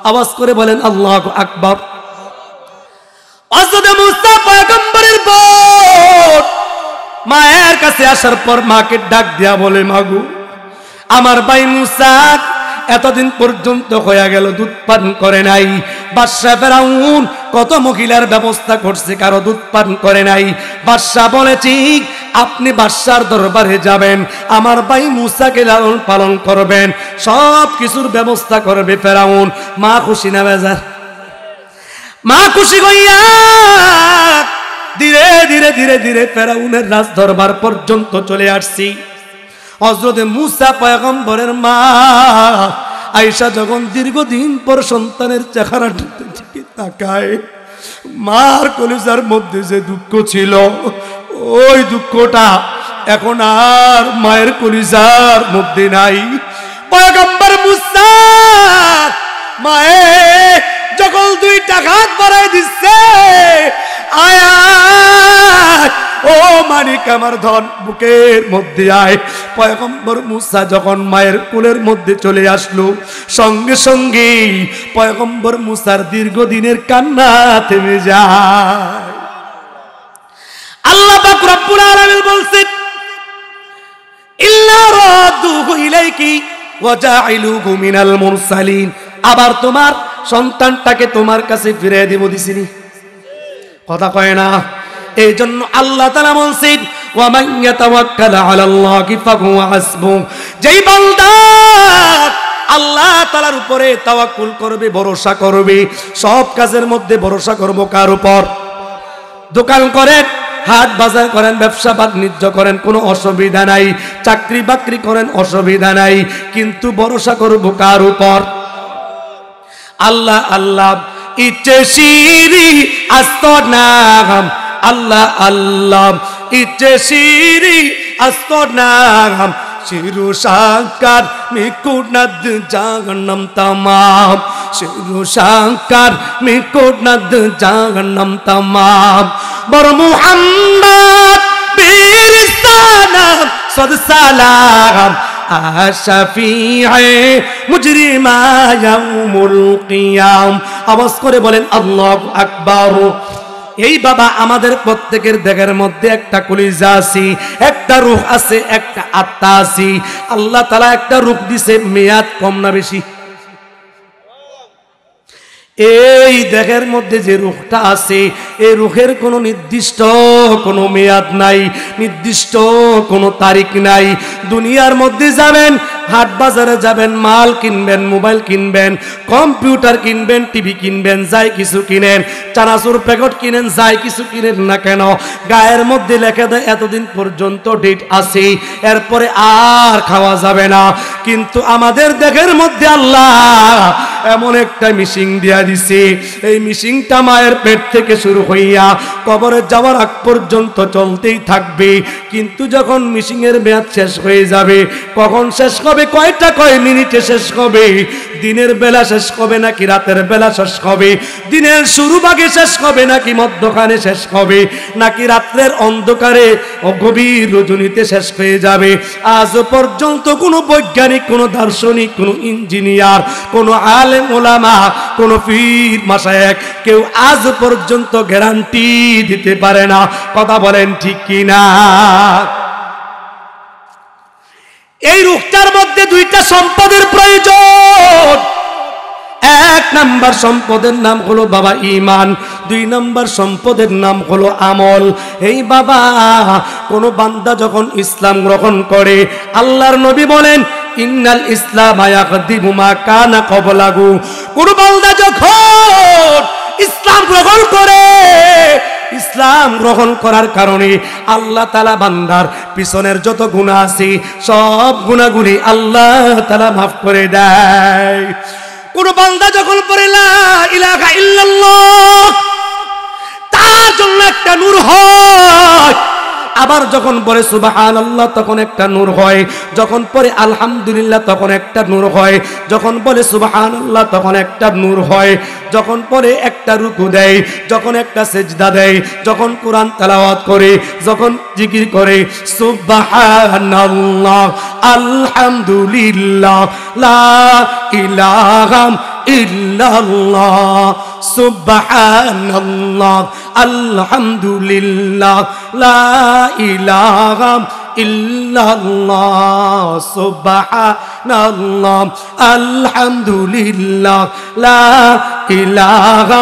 আওয়াজ করে বলেন আল্লাহু আকবার। হযরত মুসা পয়গম্বরের বোন মায়ের কাছে আসার পর মাকে ডাক দিয়া বলে, মাগো আমার ভাই মুসা এতদিন পর্যন্ত হয়ে গেল দুধ পান করে নাই। বাদশা ফেরাউন কত মহিলার ব্যবস্থা করছে, কারো দুধ পান করে নাই। বাদশা বলে, ঠিক আপনি বাদশার দরবারে যাবেন, আমার ভাই মুসাকে লালন পালন করবেন, সব কিছুর ব্যবস্থা করবে ফেরাউন। মা খুশি না বেজার? মা খুশি হইয়া ধীরে ধীরে ধীরে ধীরে ফেরাউনের রাজ দরবার পর্যন্ত চলে আসছি। হযরত মুসা পয়গম্বরের মা আয়েশা যখন দীর্ঘদিন পর সন্তানের চেহারাটা দিকে তাকায়, মার কলিজার মধ্যে যে দুঃখ ছিল, ওই দুঃখটা এখন আর মায়ের কলিজার মধ্যে নাই। পয়গম্বর মুসা মায়ে যখন দুইটা হাত বাড়াই দিচ্ছে, আয়া ও মানিক আমার ধন বুকের মধ্যে আয়। পয়গম্বর মুসা যখন মায়ের কোলের মধ্যে চলে আসলো, সঙ্গে সঙ্গে পয়গম্বর মুসার দীর্ঘদিনের কান্না থেমে যায়। আল্লাহ পাক রব্বুল আলামিন বলছেন, ইল্লা রাদুহু ইলাইকি ওয়া জাইলুহু মিনাল মুরসালিন। আবার তোমার সন্তানটাকে তোমার কাছে ফিরিয়ে দেব দিছিনি, কথা কয় না। এই জন্য আল্লাহ তাআলা বলছেন, ওয়া মান ইয়াতাওয়াক্কাল আলাল্লাহি ফাহুয়া হাসবুহ। যেই বান্দা আল্লাহ তাআলার উপরে তাওয়াক্কুল করবে, ভরসা করবে, সব কাজের মধ্যে ভরসা করব কার উপর? দোকান করেন, হাট বাজার করেন, ব্যবসা বাণিজ্য করেন, কোনো অসুবিধা নাই। চাকরি বাকরি করেন, অসুবিধা নাই, কিন্তু ভরসা করব কার উপর? আল্লাহ আল্লাহ ইচ্ছে শিরি আস্ত নাম, আল্লাহ আল্লাহ ইচ্ছে শিরি আস্ত নাম, শিরু সাকার মিকুনাদ জাহান্নাম তামাম, শিরু সাকার মিকুনাদ জাহান্নাম তামাম। বর মুহাম্মদ বিরিস্তানা সদ সালাম আশাফিয়ে মুজরিমা ইয়াউমুল কিয়াম। আওয়াজ করে বলেন আল্লাহু আকবার। এই বাবা আমাদের প্রত্যেকের দেহের মধ্যে একটা কলিজা আছে, একটা রূহ আছে, একটা আত্মা আছে। আল্লাহ তাআলা একটা রূহ দিছে, মেয়াদ কম না বেশি? এই দেহের মধ্যে যে রূহটা আছে, এই রূহের কোনো নির্দিষ্ট কোনো মেয়াদ নাই, নির্দিষ্ট কোনো তারিখ নাই। দুনিয়ার মধ্যে যাবেন, হাট বাজারে যাবেন, মাল কিনবেন, মোবাইল কিনবেন, কম্পিউটার কিনবেন, টিভি কিনবেন, যাই কিছু কিনেন, চানাচুর প্যাকেট কিনেন, যাই কিছু কিনেন না কেন, গায়ের মধ্যে লেখা দেয় এতদিন পর্যন্ত ডেট আছে, এরপরে আর খাওয়া যাবে না। কিন্তু আমাদের দেহের মধ্যে আল্লাহ এমন একটা মিশিং দিয়া দিছে, এই মিশিংটা মায়ের পেট থেকে শুরু হইয়া কবরে যাওয়ার আগ পর্যন্ত চলতেই থাকবে। কিন্তু যখন মিশিংয়ের মেয়াদ শেষ হয়ে যাবে, কখন শেষ হবে, কয় মিনিটে শেষ হবে, দিনের বেলা শেষ হবে নাকি রাতের বেলা শেষ হবে, দিনের শুরু ভাগে শেষ হবে নাকি মধ্যখানে শেষ হবে, নাকি রাত্রের অন্ধকারে ও গভীর রজনীতে শেষ হয়ে যাবে, আজ পর্যন্ত কোনো বৈজ্ঞানিক, কোনো দার্শনিক, কোনো ইঞ্জিনিয়ার, কোনো আলেম ওলামা, কোনো পীর মাশায়েখ কেউ আজ পর্যন্ত গ্যারান্টি দিতে পারে না। কথা বলেন ঠিক কিনা? এই রূহটার মধ্যে দুইটা সম্পদের প্রয়োজন। এক নাম্বার সম্পদের নাম হলো বাবা ঈমান, দুই নাম্বার সম্পদের নাম হলো আমল। এই বাবা কোন বান্দা যখন ইসলাম গ্রহণ করে, আল্লাহর নবী বলেন ইন্নাল ইসলাম ইয়াকদিমু মা কানা ক্বাবলাহু। কোন বান্দা যখন ইসলাম গ্রহণ করে, ইসলাম গ্রহণ করার কারণে আল্লাহ তাআলা বান্দার পিছনের যত গুনাহ আছে সব গুনাহগুলি আল্লাহ তাআলা মাফ করে দেয়। কোন বান্দা যখন পড়ে লা ইলাহা ইল্লাল্লাহ, তার জন্য একটা নূর হয়। আবার যখন পড়ে সুবহানাল্লাহ তখন একটা নূর হয়, যখন পড়ে আলহামদুলিল্লাহ তখন একটা নূর হয়, যখন বলে সুবহানাল্লাহ তখন একটা নূর হয়, যখন পড়ে একটা রুকু দেয়, যখন একটা সিজদা দেয়, যখন কোরআন তেলাওয়াত করে, যখন জিকির করে সুবহানাল্লাহ আলহামদুলিল্লাহ লা ইলাহা ইল্লাল্লাহ সুবহানাল্লাহ আলহামদুলিল্লাহ লা ইলাহা ইল্লাল্লাহ সুবহানাল্লাহ আলহামদুলিল্লাহ লা ইলাহা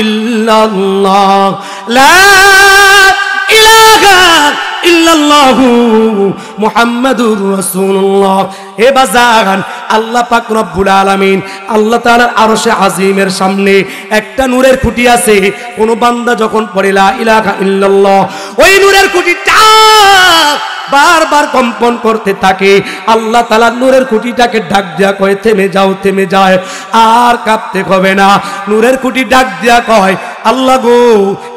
ইল্লাল্লাহ লা ইলাহা ইল্লাল্লাহু মুহাম্মাদুর রাসূলুল্লাহ। হে বাজান, আল্লাহ পাক রব্বুল আলামিন আল্লাহ তাআলার আরশে আজিমের সামনে একটা নূরের খুঁটি আছে। কোন বান্দা যখন পড়ে লা ইলাহা ইল্লাল্লাহ, ওই নূরের খুঁটিটা বারবার কম্পন করতে থাকে। আল্লাহ তাআলা নূরের খুঁটিটাকে ডাক দিয়া কয় থেমে যাও, থেমে যায়, আর কাঁপতে হবে না। নূরের খুঁটি ডাক দিয়া কয় আল্লাহ গো,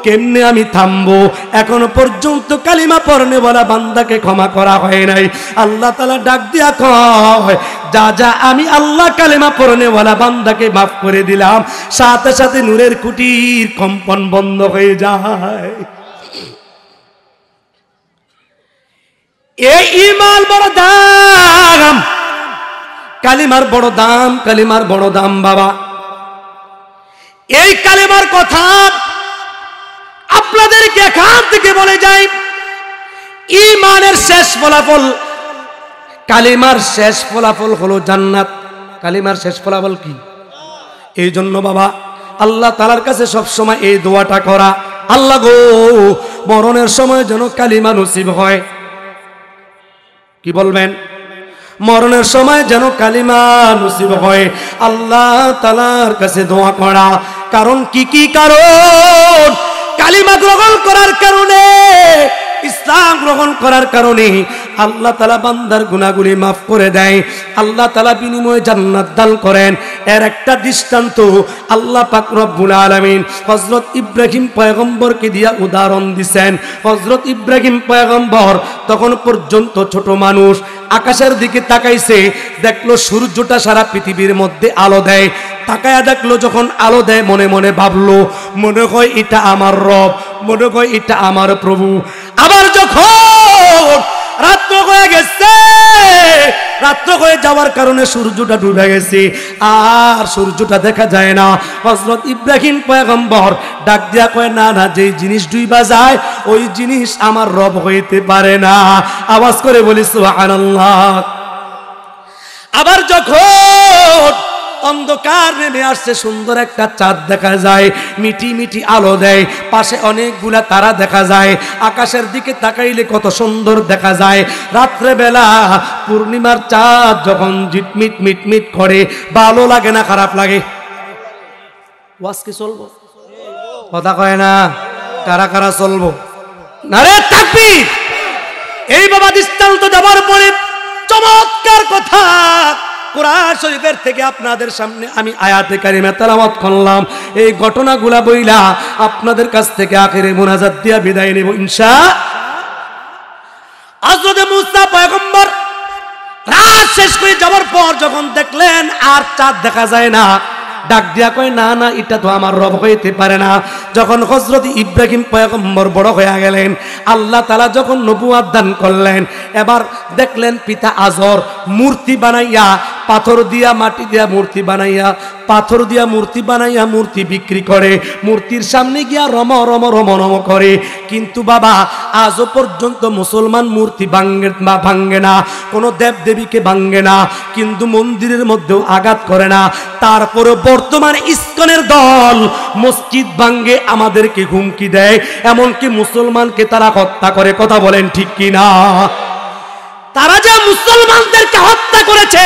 কেমনে আমি থামবো? এখনো পর্যন্ত কালিমা পড়নে বলা বান্দাকে ক্ষমা করা হয় নাই। আল্লাহ তাআলা ডাক দিয়া কয় যা যা, আমি আল্লাহ কালিমা পড়নে বলা বান্দাকে মাফ করে দিলাম। সাথে সাথে নূরের খুঁটির কম্পন বন্ধ হয়ে যায়। এই ঈমান বড় দাম, কালিমার বড় দাম, কালিমার বড় দাম বাবা। এই কালিমার কথা আপনাদেরকে এখান থেকে বলে যাই, ঈমানের শেষ ফলাফল, কালিমার শেষ ফলাফল হলো জান্নাত। কালিমার শেষ ফলাফল কি? এই জন্য বাবা আল্লাহ তাআলার কাছে সব সময় এই দোয়াটা করা, আল্লাহ গো মরণের সময় যেন কালিমা নসিব হয়। কি বলবেন? মরণের সময় যেন কালিমা নসিব হয়, আল্লাহ তাআলার কাছে দোয়া করা। কারণ কি কি কারণ? কালিমা গ্রহণ করার কারণে, ইসলাম গ্রহণ করার কারণে আল্লাহ তাআলা বান্দার গুনাহগুলি মাফ করে দেয়। আল্লাহ তাআলা বিনিময়ে জান্নাত দান করেন। এর একটা দৃষ্টান্ত আল্লাহ পাক রব্বুল আলামিন হযরত ইব্রাহিম পয়গম্বরকে দিয়া উদাহরণ দিবেন। হযরত ইব্রাহিম পয়গম্বর তখন পর্যন্ত ছোট মানুষ, আকাশের দিকে তাকাইছে, দেখলো সূর্যটা সারা পৃথিবীর মধ্যে আলো দেয়। তাকায়া দেখলো যখন আলো দেয়, মনে মনে ভাবলো মনে হয় এটা আমার রব, মনে হয় এটা আমার প্রভু। আবার যখন রাত্র হয়ে গেছে, রাত্র হয়ে যাওয়ার কারণে সূর্যটা ডুবে গেছে, আর সূর্যটা দেখা যায় না। হযরত ইব্রাহিম পয়গম্বর ডাক দিয়া কয় না না, যেই জিনিস ডুইবা যায় ওই জিনিস আমার রব হইতে পারে না। আওয়াজ করে বলি সুবহানাল্লাহ। আবার যখন অন্ধকার নেমে আসছে, সুন্দর একটা চাঁদ দেখা যায়, মিটি মিটি আলো দেয়, পাশে অনেকগুলা তারা দেখা যায়, আকাশের দিকে তাকাইলে কত সুন্দর দেখা যায়। রাত্রে বেলা পূর্ণিমার চাঁদ যখন ঝিটমিট মিটমিট করে, ভালো লাগে না খারাপ লাগে? ওয়াজ কি চলবো? কথা কয় না, কারা কারা চলবো? নারে তাকবীর! এই বাবা দৃষ্টান্ত দেওয়ার পরে চমৎকার কথা কুরআন শরীফের থেকে আপনাদের সামনে আমি আয়াতে কারিমা তেলাওয়াত করলাম। এই ঘটনাগুলা বইলা আপনাদের কাছ থেকে আখিরে মুনাজাত দিয়া বিদায় নেব ইনশাআল্লাহ। হযরত মুসা পয়গম্বর রাত শেষ করে যাওয়ার পর যখন দেখলেন আর চাঁদ দেখা যায় না, ডাক দিয়া কয় না না, এটা তো আমার রব হইতে পারে না। যখন হযরত ইব্রাহিম পয়গম্বর বড় হয়ে গেলেন, আল্লাহ তাআলা যখন নবুয়ত দান করলেন, এবার দেখলেন পিতা আজর মূর্তি বানাইয়া, পাথর দিয়া মাটি দিয়া মূর্তি বানাইয়া, পাথর দিয়া মূর্তি বানাইয়া মূর্তি বিক্রি করে, মূর্তির সামনে গিয়া রম রম রম রম করে। কিন্তু বাবা আজও পর্যন্ত মুসলমান মূর্তি ভাঙ্গে না, কোনো দেব দেবীকে ভাঙ্গে না, কিন্তু মন্দিরের মধ্যেও আঘাত করে না। তারপরে বর্তমানে ইসকনের দল মসজিদ ভাঙ্গে, আমাদেরকে হুমকি দেয়, এমনকি মুসলমানকে তারা হত্যা করে। কথা বলেন ঠিক কিনা? তারা যে মুসলমানদেরকে হত্যা করেছে,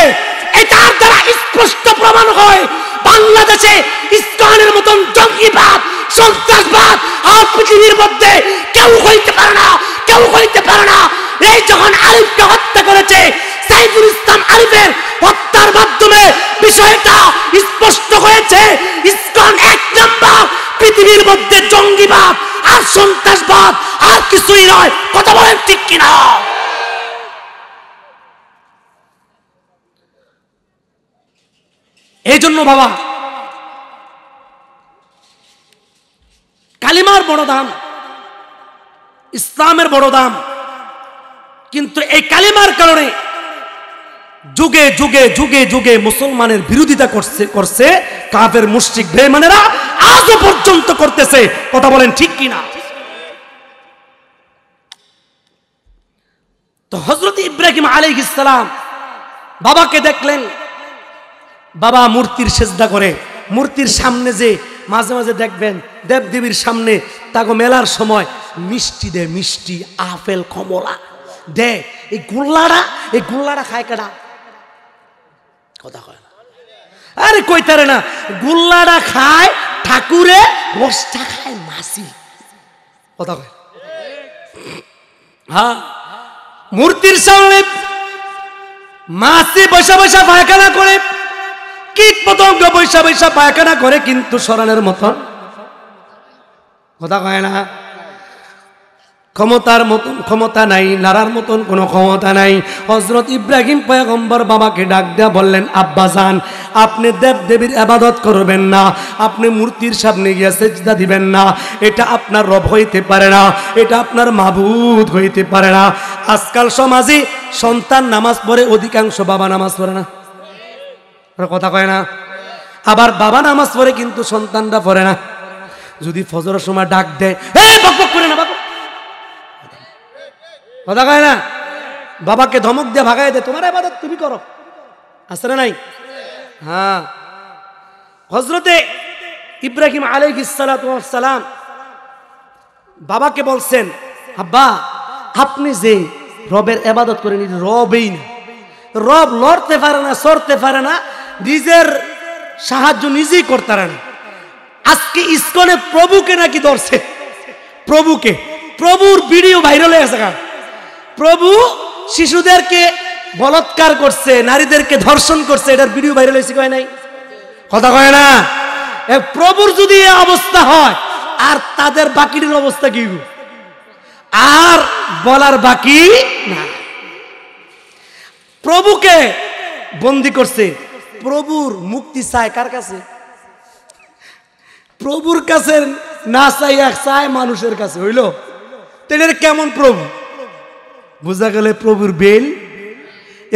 এটার দ্বারা স্পষ্ট প্রমাণ হয় বাংলাদেশে ইসকনের মতন জঙ্গিবাদ, সন্ত্রাসবাদ আর পৃথিবীর মধ্যে কেউ হইতে পারে না, কেউ হইতে পারে না। এই যখন আরিফকে হত্যা করেছে, সাইফুল ইসলাম আরিফের হত্যার মাধ্যমে বিষয়টা স্পষ্ট হয়েছে ইসকন এক নাম্বার পৃথিবীর মধ্যে জঙ্গিবাদ আর সন্ত্রাসবাদ, আর কিছুই নয়। কথা বলেন ঠিক কিনা? এই জন্য বাবা কালিমার বড় দাম, ইসলামের বড় দাম। কিন্তু এই কালিমার কারণে যুগে যুগে যুগে যুগে মুসলমানের বিরোধিতা করছে কাফের মুশরিক বেঈমানেরা আজও পর্যন্ত করতেছে। কথা বলেন ঠিক কিনা? তো হযরত ইব্রাহিম আলাইহিস সালাম বাবাকে দেখলেন, বাবা মূর্তির সেজদা করে। মূর্তির সামনে যে মাঝে মাঝে দেখবেন দেবদেবীর সামনে তাগো মেলার সময় মিষ্টি দে, মিষ্টি আপেল কমলা দে। এই গুল্লাটা খায় কাটা? কথা কয় না, আরে কইতারে না। গুল্লাটা খায় ঠাকুরে, রসটা খায় মাসি। কথা কয়? হ্যাঁ, মূর্তির সামনে মাসি বৈশা বৈশা পায়খানা করে, কীট পতঙ্গ বৈশা বৈশা পায়খানা করে, কিন্তু সরানোর মতন কথা কয় না। ক্ষমতার মতন ক্ষমতা নাই, নারার মতন কোনো ক্ষমতা নাই। হযরত ইব্রাহিম পয়গম্বর বাবাকে ডাক দেয়া বললেন, আব্বা জান, আপনি দেব দেবীর ইবাদত করবেন না, আপনি মূর্তির সামনে গিয়ে সিজদা দিবেন না। এটা আপনার রব হইতে পারে না, এটা আপনার মাবুদ হইতে পারে না। আজকাল সমাজে সন্তান নামাজ পড়ে, অধিকাংশ বাবা নামাজ পড়ে না। কথা কয় না? আবার বাবা নামাজ পড়ে কিন্তু সন্তানরা পড়ে না। যদি ফজরের সময় ডাক দেয়, এই বক বক করে না বাবা, কথা কয় না? বাবাকে ধমক দিয়ে ভাগায় দেয়, তোমার ইবাদত তুমি করো। আছে না নাই? হ্যাঁ, হযরতে ইব্রাহিম আলাইহিস সালাতু ওয়াস সালাম বাবাকে বলছেন, আব্বা আপনি যে রবের ইবাদত করেন, রবই না। রব লড়তে পারে না, সরতে পারে না, নিজের সাহায্য নিজেই করতে পারে না। আজকে ইসকনে প্রভুকে নাকি ধরছে, প্রভুকে। প্রভুর ভিডিও ভাইরাল হয়ে গেছে। প্রভু শিশুদেরকে বলাৎকার করছে, নারীদেরকে ধর্ষণ করছে, এটার ভিডিও ভাইরাল হয়েছে, কয় নাই? কথা কয় না? প্রভুর যদি এই অবস্থা হয়, আর তাদের বাকির অবস্থা কি? আর বলার বাকি না। প্রভুকে বন্দী করছে, প্রভুর মুক্তি চায় কার কাছে? প্রভুর কাছে না চাই, এক চায় মানুষের কাছে। হইল তাহলে কেমন প্রভু? বোঝা গেলে প্রভুর বেল,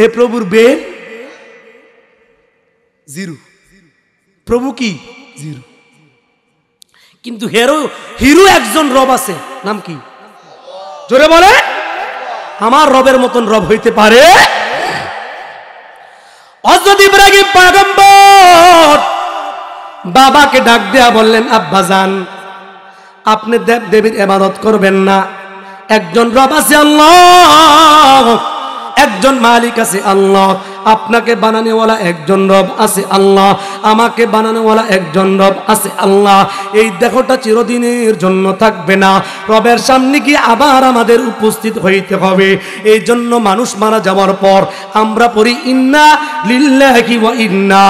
এ প্রভুর বেল জিরো। প্রভু কি? জিরো। কিন্তু হিরো একজন রব আছে, নাম কি? জোরে বলে। আমার রবের মতন রব হইতে পারে? হযরত ইব্রাহিম পয়গম্বর বাবাকে ডাক দেয়া বললেন, আব্বা জান, আপনি দেব দেবীর ইবাদত করবেন না। একজন রব আছে আল্লাহ, একজন মালিক আছে আল্লাহ। আপনাকে বানানোওয়ালা একজন রব আছে আল্লাহ, আমাকে বানানোওয়ালা একজন রব আছে আল্লাহ। এই দেহটা চিরদিনের জন্য থাকবে না, রবের সামনে গিয়ে আবার আমাদের উপস্থিত হইতে হবে। এই জন্য মানুষ মারা যাওয়ার পর আমরা পড়ি ইন্না লিল্লাহি ওয়া ইন্না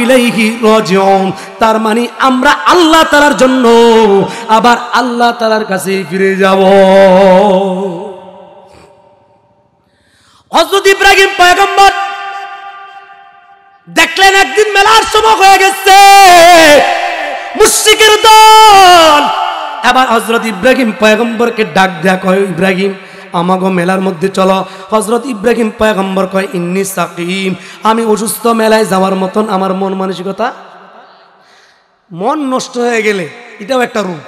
ইলাইহি রাজিউন। তার মানে আমরা আল্লাহ তাআলার জন্য আবার আল্লাহ তাআলার কাছে ফিরে যাব। হযরত ইব্রাহিম পয়গম্বর দেখলেন একদিন মেলার সময় হয়ে গেছে, মুশরিকের দল। এবার হযরত ইব্রাহিম পয়গম্বরকে ডাক দেয়া কয়, ইব্রাহিম আমাগো মেলার মধ্যে চলো। হযরত ইব্রাহিম পয়গম্বর কয়, ইন্নী সাকিম, আমি অসুস্থ, মেলায় যাওয়ার মতন আমার মন মানসিকতা। মন নষ্ট হয়ে গেলে এটাও একটা রোগ,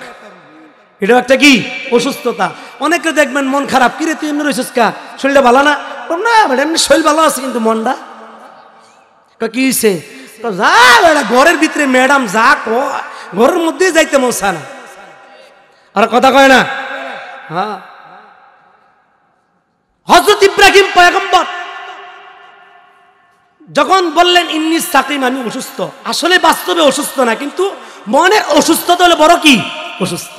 এটাও একটা কি? অসুস্থতা। অনেকে দেখবেন মন খারাপ, কিরে তুই এমনি রয়েছিস কা, শরীরটা ভালো না? না এমনি শরীর ভালো আছে, কিন্তু মনটা কি হয়েছে? যা ঘরের ভিতরে ম্যাডাম যা কয়, ঘরের মধ্যে যাইতে মন চায় না। আর কথা কয় না? হ্যাঁ, হযরত ইব্রাহিম পয়গম্বর যখন বললেন ইন্নী সাকিম, আমি অসুস্থ, আসলে বাস্তবে অসুস্থ না, কিন্তু মনের অসুস্থতা হলে বড় কি? অসুস্থ।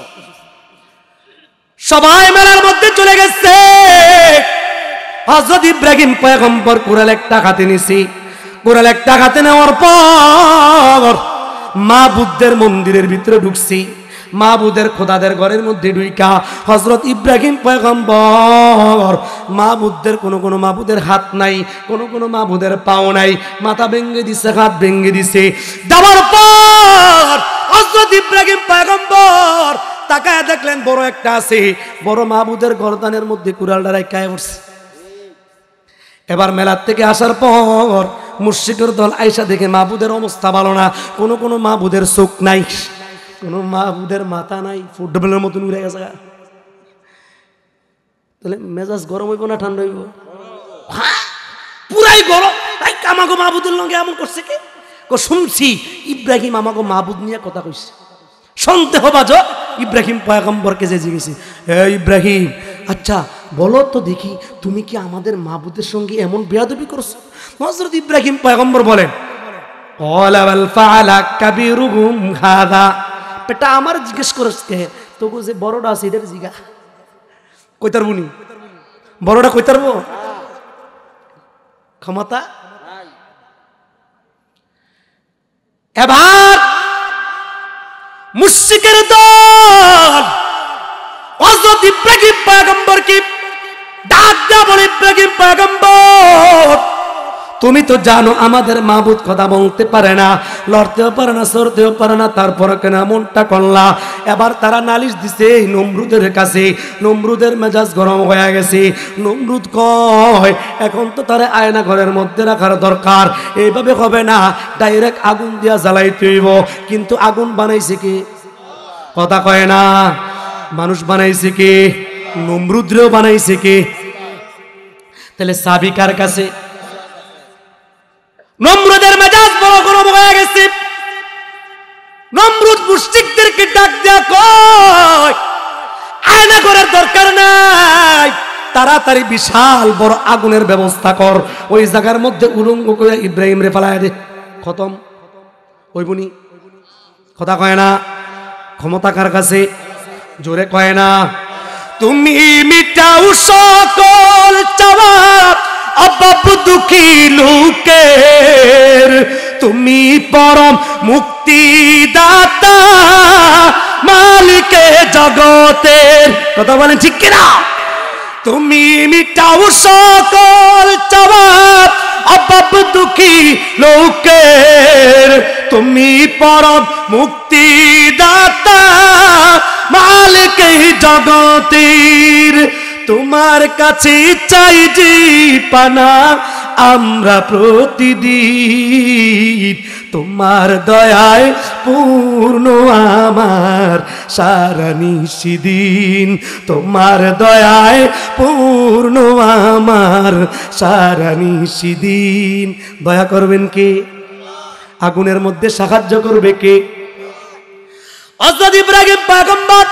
সবাই মেলার মধ্যে চলে গেছে। হযরত ইব্রাহিম পয়গম্বর কুড়াল একটা হাতে নিছি। কুড়াল একটা হাতে নেওয়ার পর মাবুদের মন্দিরের ভিতরে ঢুকছি। মাবুদের খোদাদের ঘরের মধ্যে ঢুইকা হযরত ইব্রাহিম পয়গম্বর মাবুদের কোনো মাবুদের হাত নাই, কোনো মাবুদের পাও নাই, মাথা ভেঙে দিছে, হাত ভেঙে দিছে। দেওয়ার পর হযরত ইব্রাহিম পয়গম্বর তাকায় দেখলেন বড় একটা আছে, বড় মাবুদের গর্দানের মধ্যে কুড়ালটা রাইখা উঠছে। এবার মেলার থেকে আসার পর মুশরিকের দল আয়েশা দেখে মাহবুদের অবস্থা ভালো না, কোন কোন মাহবুদের চোখ নাই, কোন মাহবুদের মাথা নাই, ফুটবলের মতন উড়ে গেছে। তাহলে মেজাজ গরম হইব না ঠান্ডা হইব? পুরাই গরম। আমাগো মাহবুদের লঙ্গে এমন করছে কি? শুনছি ইব্রাহিম আমাগো মাহবুদ নিয়ে কথা কইছে। শুনতে হবা যে ইব্রাহিম পয়গম্বরকে যে জিজ্ঞেসি, হে ইব্রাহিম, আচ্ছা বলো তো দেখি তুমি কি আমাদের মাহবুদের সঙ্গে এমন বেয়াদবি করছো? হযরত ইব্রাহিম পয়গম্বর বলেন, ক্বালা ওয়াল ফাআলা কাবীরুহুম হাযা, বেটা আমার জিজ্ঞেস করছ কে? তোকে যে বড়টা আছে এটার জিগা কইতার বুনি, বড়টা কইতারব ক্ষমতা। এবার মুশরিকের দল হযরত ইব্রাহিম পয়গম্বরকে ডাক দেয়া বলে, ইব্রাহিম পয়গম্বর তুমি তো জানো আমাদের মাবুদ কথা বলতে পারে না, লড়তেও পারে না, সরতেও পারে না, তারপর কেন মনটা করলা? এবার তারা নালিশ দিছে নমরুদের কাছে। নমরুদের মেজাজ গরম হয়ে গেছে। নমরুদ কয় এখন তো তারা আয়না ঘরের মধ্যে রাখার দরকার, এইভাবে হবে না, ডাইরেক্ট আগুন দিয়া জ্বালাইতে হইব। কিন্তু আগুন বানাইছে কি? কথা কয় না। মানুষ বানাইছে কি? নমরুদরেও বানাইছে কি? তাহলে চাবি কার কাছে? নমরুদের মেজাজ বড় গরম হয়ে গেছে। নমরুদ মুশরিকদেরকে ডাক দেয়া কয় আয়না করার দরকার নাই, তাড়াতাড়ি বিশাল বড় আগুনের ব্যবস্থা কর, ওই জায়গার মধ্যে উলঙ্গ করে ইব্রাহিম রে ফেলায় দে, খতম হইবনি। কথা কয় না। ক্ষমতা কার কাছে? জোরে কয় না। তুমি মিটাও সকল চাওয়া অভাব দুঃখী লোকের, তুমি পরম মুক্তিদাতা মালিকে জগতের। কথা বলেন ঠিক কিনা? তুমি মিটাও সকল চাওয়া অভাব দুঃখী লোকের, তুমি পরম মুক্তিদাতা মালিকে জগতের। তোমার কাছে চাই যে পানা আমরা প্রতিদিন, তোমার দয়ায় পূর্ণ আমার সারা নিশিদিন, তোমার দয়ায় পূর্ণ আমার সারা নিশিদিন। দয়া করবেন কে? আগুনের মধ্যে সাহায্য করবে কে? হযরত ইব্রাহিম পয়গম্বর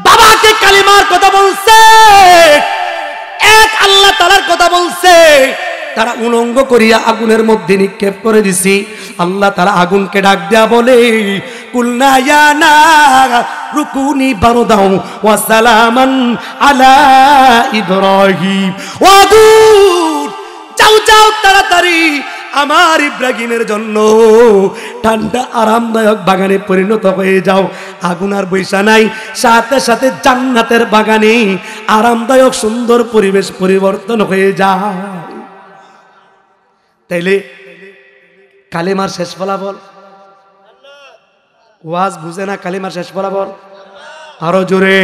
বাবাকে কালিমার কথা বলছে, এক আল্লাহ তাআলার কথা বলছে, তারা উলঙ্গ করিয়া আগুনের মধ্যে নিক্ষেপ করে দিছি। আল্লাহ তাআলা আগুনকে ডাক দেয়া বলে, কুলনা ইয়া নার রুকুনি বারদাও ওয়া সালামান আলা ইব্রাহিম। ও আগুন যাও যাও তাড়াতাড়ি আমার ইব্রাহিমের জন্য ঠান্ডা আরামদায়ক বাগানে পরিণত হয়ে যাও। আগুন আর বৈশা নাই, সাথে সাথে জান্নাতের বাগানে আরামদায়ক সুন্দর পরিবেশ পরিবর্তন হয়ে যায়। তাইলে কালেমার শেষ ফলাফল ওয়াজ বুঝে না? কালেমার শেষ ফলাফল আরো জোরে।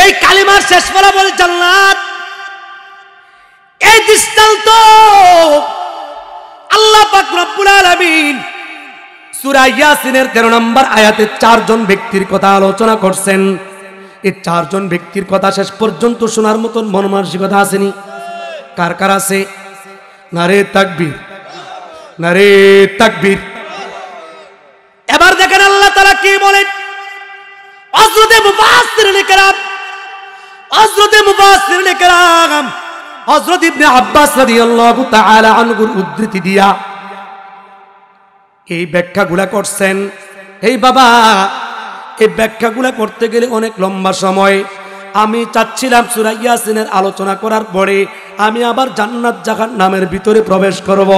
এই কালেমার শেষ ফলাফল জান্নাত। এই দৃষ্টান্ত আল্লাহ পাক রব্বুল আলামিন সূরা ইয়াসিনের 13 নম্বর আয়াতে 4 জন ব্যক্তির কথা আলোচনা করছেন। এই 4 জন ব্যক্তির কথা শেষ পর্যন্ত শোনার মতন মন মানসিকতা আসেনি? কার কার আছে? নারে তাকবীর, নারে তাকবীর। এবার দেখেন আল্লাহ তাআলা কি বলেন। হযরতে মুফাসসিরিনে কেরাম হযরত ইবনে আব্বাস রাদিয়াল্লাহু তাআলা আনহুর উদ্ধৃতি দিয়া এই ব্যাখ্যাগুলা করছেন। এই বাবা, এই ব্যাখ্যাগুলা করতে গেলে অনেক লম্বা সময়। আমি চাচ্ছিলাম সূরা ইয়াসিনের আলোচনা করার পরে আমি আবার জান্নাত জাহান্নামের ভিতরে প্রবেশ করব,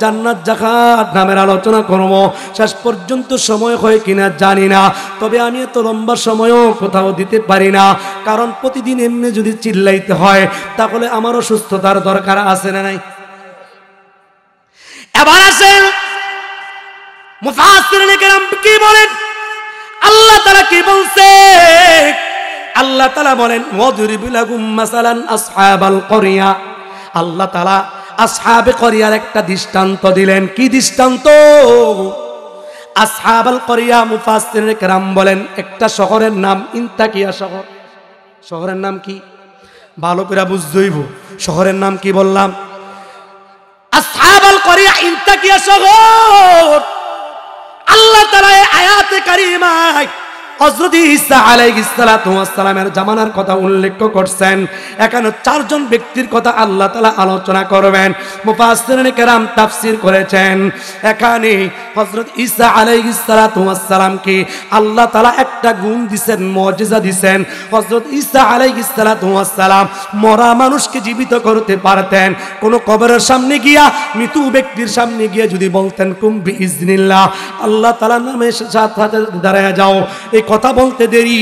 জান্নাত জাহান্নাম নামের আলোচনা করব। শেষ পর্যন্ত সময় হয় কিনা জানি না, তবে আমি এত লম্বা সময়ও কোথাও দিতে পারি না, কারণ প্রতিদিন এমনি যদি চিল্লাইতে হয় তাহলে আমারও সুস্থতার দরকার আছে না নাই? এবার আসেন মুফাসসিরিনে কেরাম কি বলেন, আল্লাহ তাআলা কি বলছে। আল্লাহ তাআলা বলেন ওয়াদরিব লাহুম মাসালান আসহাবাল ক্বরিয়া। আল্লাহ তাআলা আসহাবে ক্বরিয়ার একটা দৃষ্টান্ত দিলেন। কি দৃষ্টান্ত? আসহাবাল ক্বরিয়া মুফাসসিরিনে কেরাম বলেন একটা শহরের নাম ইনতাকিয়া শহর। শহরের নাম কি? ভালো করে বুঝতেইব। শহরের নাম কি বললাম? আসহাবাল ক্বরিয়া ইনতাকিয়া শহর। আল্লাহ তাআলা এই আয়াতে কারিমায় হযরত ঈসা আলাইহিস সালাতু ওয়াস সালামের জামানার কথা উল্লেখ করছেন। এখানে চারজন ব্যক্তির কথা আল্লাহ তাআলা আলোচনা করবেন। মুফাসসিরিনে কেরাম তাফসীর করেছেন এখানে হযরত ঈসা আলাইহিস সালাতু ওয়াস সালামকে আল্লাহ তাআলা একটা গুণ দিবেন, মুজিজা দিবেন। হযরত ঈসা আলাইহিস সালাতু ওয়াস সালাম মরা মানুষকে জীবিত করতে পারতেন। কোন কবরের সামনে গিয়া মৃত্যু ব্যক্তির সামনে গিয়ে যদি বলতেন কুম বিইজনিল্লাহ, আল্লাহ তাআলার নামে সাথে দাঁড়ায় যাও, এই কথা বলতে দেরি,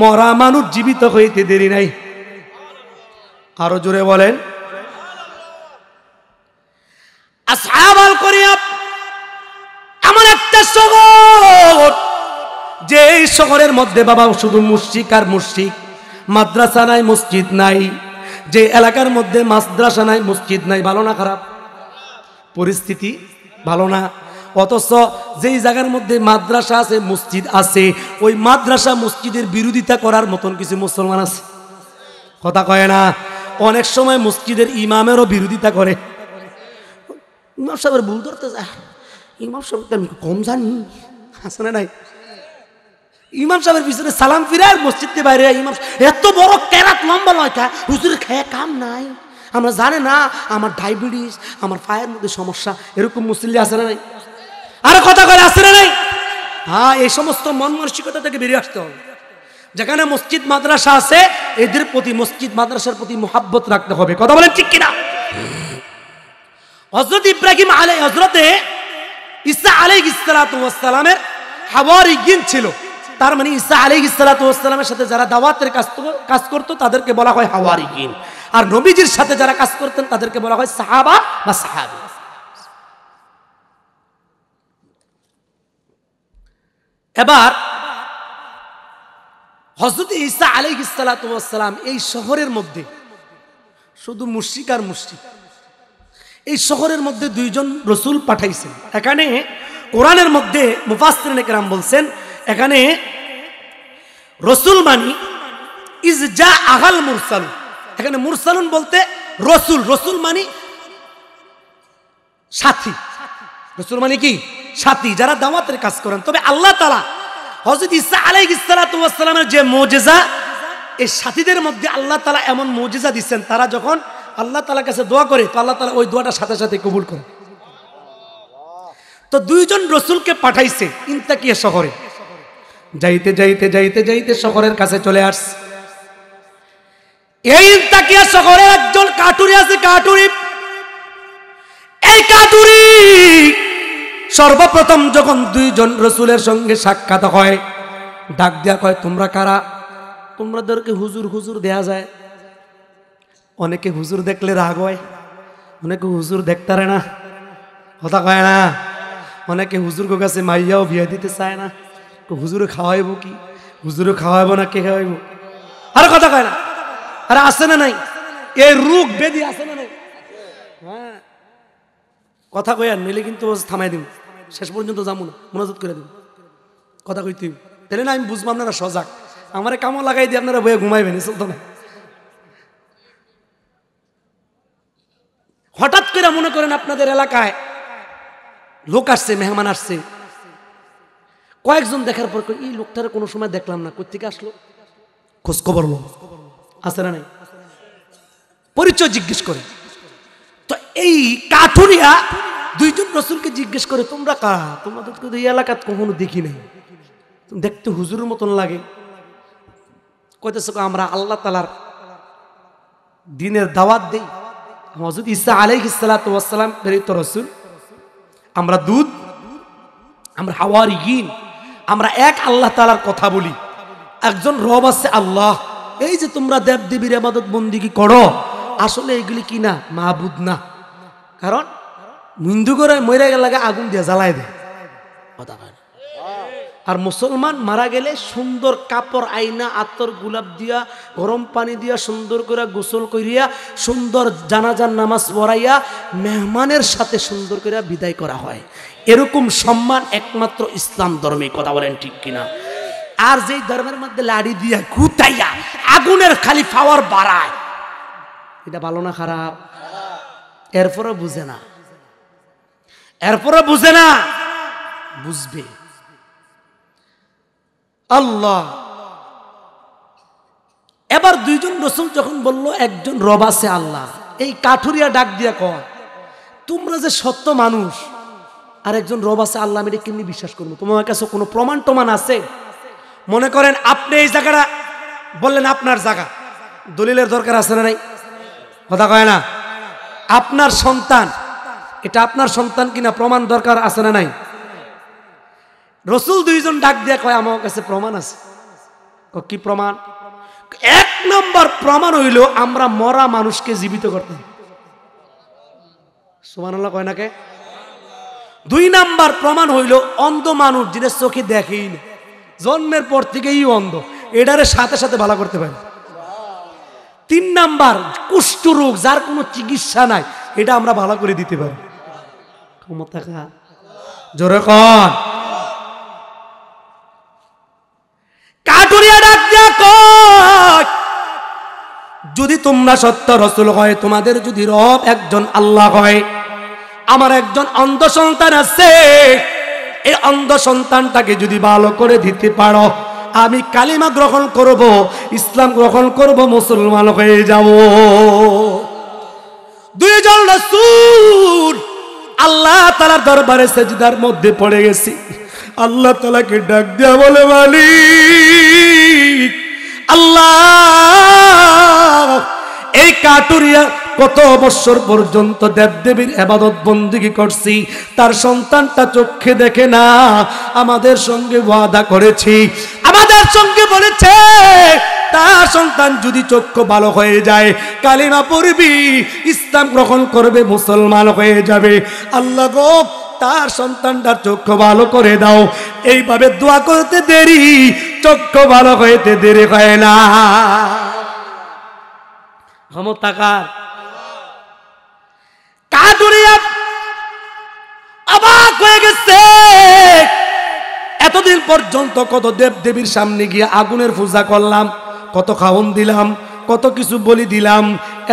মরা মানুষ জীবিত হইতে দেরি নাই। আরো জোরে বলেন। আসহাবাল ক্বরিয়া এমন একটা শহর যে এই শহরের মধ্যে বাবা শুধু মুশরিক আর মুশরিক, মাদ্রাসা নাই মসজিদ নাই। যে এলাকার মধ্যে মাদ্রাসা নাই মসজিদ নাই, ভালো না খারাপ? পরিস্থিতি ভালো না। অথচ যেই জায়গার মধ্যে মাদ্রাসা আছে মসজিদ আছে, ওই মাদ্রাসা মসজিদের বিরোধিতা করার মতন কিছু মুসলমান আছে। কথা কয় না? অনেক সময় মসজিদের ইমামেরও বিরোধিতা করে। ইমাম সাহেবের ভুল ধরতে যায়, ইমাম সাহেব আমি কম জানি, আছে না নাই? ইমাম সাহেবের পিছনে সালাম ফিরায় মসজিদে বাইরে ইমাম এত বড় কেরাত লম্বা নয়, হুজুরের খেয়ে কাম নাই, আমরা জানে না আমার ডায়াবেটিস, আমার পায়ের মধ্যে সমস্যা, এরকম মুসল্লি আছে না নাই? আরে কথা করে আছে না নাই? হ্যাঁ, এই সমস্ত মন মানসিকতা থেকে বেরিয়ে আসতে হবে। যেখানে মসজিদ মাদ্রাসা আছে এদের প্রতি, মসজিদ মাদ্রাসার প্রতি মুহাব্বত রাখতে হবে। কথা বলেন ঠিক কিনা? হযরত ইব্রাহিম হযরতে ঈসা আলাইহিস সালাতু ওয়াস সালামের হাওয়ারিয়িন ছিল। তার মানে ঈসা আলাইহিস সালাতু ওয়াস সালামের সাথে যারা দাওয়াতের কাজ করত তাদেরকে বলা হয় হাওয়ারিয়িন, আর নবীজির সাথে যারা কাজ করতেন তাদেরকে বলা হয় সাহাবা বা সাহাবী। এবার হযরত ঈসা আলাইহিস সালাতু ওয়াস সালাম এই শহরের মধ্যে শুধু মুশরিক আর মুশরিক, এই শহরের মধ্যে দুইজন রাসূল পাঠাইছেন। এখানে কোরআনের মধ্যে মুফাসসিরিনে কেরাম বলছেন এখানে রাসূল মানি ইজ জা আহাল মুরসালুন। এখানে মুরসালুন বলতে রাসূল, রাসূল মানি সাথী। রাসূল মানে কি? সাথী, যারা দাওয়াতের কাজ করেন। তবে আল্লাহ তাআলা হযরত ঈসা আলাইহিস সালাতু ওয়াস সালামের যে মুজিজা, এই সাথীদের মধ্যে আল্লাহ তাআলা এমন মুজিজা দিচ্ছেন, তারা যখন আল্লাহ তাআলার কাছে দোয়া করে তো আল্লাহ তাআলা ওই দোয়াটা সাথে সাথে কবুল করে। তো দুইজন রাসূলকে পাঠাইছে ইনতাকিয়া শহরে। যাইতে যাইতে যাইতে যাইতে শহরের কাছে চলে আসছে। এই ইনতাকিয়া শহরে একজন কাটুরি আছে, কাটুরি। এই কাটুরি সর্বপ্রথম যখন দুইজন রাসূলের সঙ্গে সাক্ষাৎ হয়, ডাক দেয়া কয় তোমরা কারা? তোমাদেরকে হুজুর হুজুর দেয়া যায়। অনেকে হুজুর দেখলে রাগ হয়, অনেকে হুজুর দেখতারে না, কথা কয় না। অনেকে হুজুর কাছে মাইয়াও বিয়ে দিতে চায় না। হুজুরে খাওয়াইব কি? হুজুরে খাওয়াইব না কে খাওয়াইব? আরে কথা কয় না। আরে আছে না নাই? এই রোগ ব্যাধি আছে না নাই? হ্যাঁ, কথা কয়ার নইলে কিন্তু থামাই দিব, শেষ পর্যন্ত যাবো না, মোনাজাত করে দিব, কথা কইতে তাহলে না আমি বুঝবো আপনারা সজাগ। আমারে কামও লাগাই দিয়ে আপনারা বইয়ে ঘুমাইবেন, চলতো না। হঠাৎ করে মনে করেন আপনাদের এলাকায় লোক আসছে, মেহমান আসছে, কয়েকজন দেখার পর এই লোকটার কোনো সময় দেখলাম না, কোথেকে আসলো? খোঁজ খবর লো, আছে না নাই? পরিচয় জিজ্ঞেস করে। তো এই কাঠুরিয়া দুইজন রাসূলকে জিজ্ঞেস করে তোমরা কারা? তোমাদেরকে এই এলাকাত কখনো দেখি নাই, দেখতে হুজুরের মতন লাগে। কইতেছে আমরা আল্লাহ তাআলার দ্বীনের দাওয়াত দেই। হযরত ঈসা আলাইহিস সালাতু ওয়াস সালাম প্রেরিত রাসূল, আমরা দুধ, আমরা হাওয়ারিয়িন, আমরা এক আল্লাহ তাআলার কথা বলি। একজন রব আছে আল্লাহ। এই যে তোমরা দেব দেবীর ইবাদত বন্দেগী করো, আসলে এগুলি কি না? মাবুদ না। কারণ হিন্দু করে মরে গেলে আগুন দিয়ে জ্বালায় দেয়, কথা বলে। আর মুসলমান মারা গেলে সুন্দর কাপড় আইনা আতর গোলাপ দিয়া গরম পানি দিয়া সুন্দর করে গোসল করিয়া সুন্দর জানাজার নামাজ পড়াইয়া মেহমানের সাথে সুন্দর করে বিদায় করা হয়। এরকম সম্মান একমাত্র ইসলাম ধর্মে, কথা বলেন ঠিক কিনা? আর যেই ধর্মের মধ্যে লাড়ি দিয়া গুতাইয়া আগুনের খালি পাওয়ার বাড়ায়, এটা ভালো না খারাপ? এরপরে বুঝে না, এরপরে বুঝে না, বুঝবে। আল্লাহ এবার দুইজন রসুল যখন বলল একজন রব আছে আল্লাহ, এই কাঠুরিয়া ডাক দিয়া কয় তোমরা যে সত্য মানুষ আর একজন রব আছে আল্লাহ, আমি এটা কেমনি বিশ্বাস করবো? তোমার কাছে কোনো প্রমাণ টমান আছে? মনে করেন আপনি এই জায়গাটা বললেন আপনার জায়গা, দলিলের দরকার আছে না নাই? কথা কয় না? আপনার সন্তান, এটা আপনার সন্তান কিনা প্রমাণ দরকার আছে না নাই? রসুল দুইজন ডাক দিয়ে কয় আমার কাছে প্রমাণ আছে। কি প্রমাণ? এক নম্বর প্রমাণ হইল আমরা মরা মানুষকে জীবিত করতে। সুবহানাল্লাহ কয় নাকে? দুই নাম্বার প্রমাণ হইল অন্ধ মানুষ যিনি চোখে দেখেই না, জন্মের পর থেকেই অন্ধ, এটারে সাথে সাথে ভালো করতে পারে। তিন নাম্বার কুষ্ঠ রোগ যার কোনো চিকিৎসা নাই, এটা আমরা ভালো করে দিতে পারি। ক্ষমতা কার? জোরে কন। কাঠুরিয়া ডাক দিয়া কয় যদি তোমরা সত্য রসুল হয়, তোমাদের যদি রব একজন আল্লাহ হয়, আমার একজন অন্ধ সন্তান আছে, এই অন্ধ সন্তানটাকে যদি ভালো করে দিতে পারো, আমি কালিমা গ্রহণ করব, ইসলাম গ্রহণ করব, মুসলমান হয়ে যাব। দুইজন রাসূল আল্লাহ তাআলার দরবারে সেজদার মধ্যে পড়ে গেছি। আল্লাহ তাআলাকে ডাক দিয়া বলে মালিক আল্লাহ, এই কাঠুরিয়া কত বছর পর্যন্ত দেবদেবীর ইবাদত বন্দেগী করছি, তার সন্তানটা চোখে দেখে না, আমাদের সঙ্গে ওয়াদা করেছি, আমাদের সঙ্গে বলেছে তার সন্তান যদি চক্ষু ভালো হয়ে যায়, কালিমা পড়বি, ইসলাম গ্রহণ করবে, মুসলমান হয়ে যাবে। আল্লাহ গো তার সন্তানটার চক্ষু ভালো করে দাও। এইভাবে দোয়া করতে দেরি, চক্ষু ভালো হইতে দেরি হয় না। ক্ষমতা কার? কাঠুরিয়া অবাক হয়ে গেছে। এতদিন পর্যন্ত কত দেব দেবীর সামনে গিয়ে আগুনের পূজা করলাম, কত খাওন দিলাম, কত কিছু বলি দিলাম,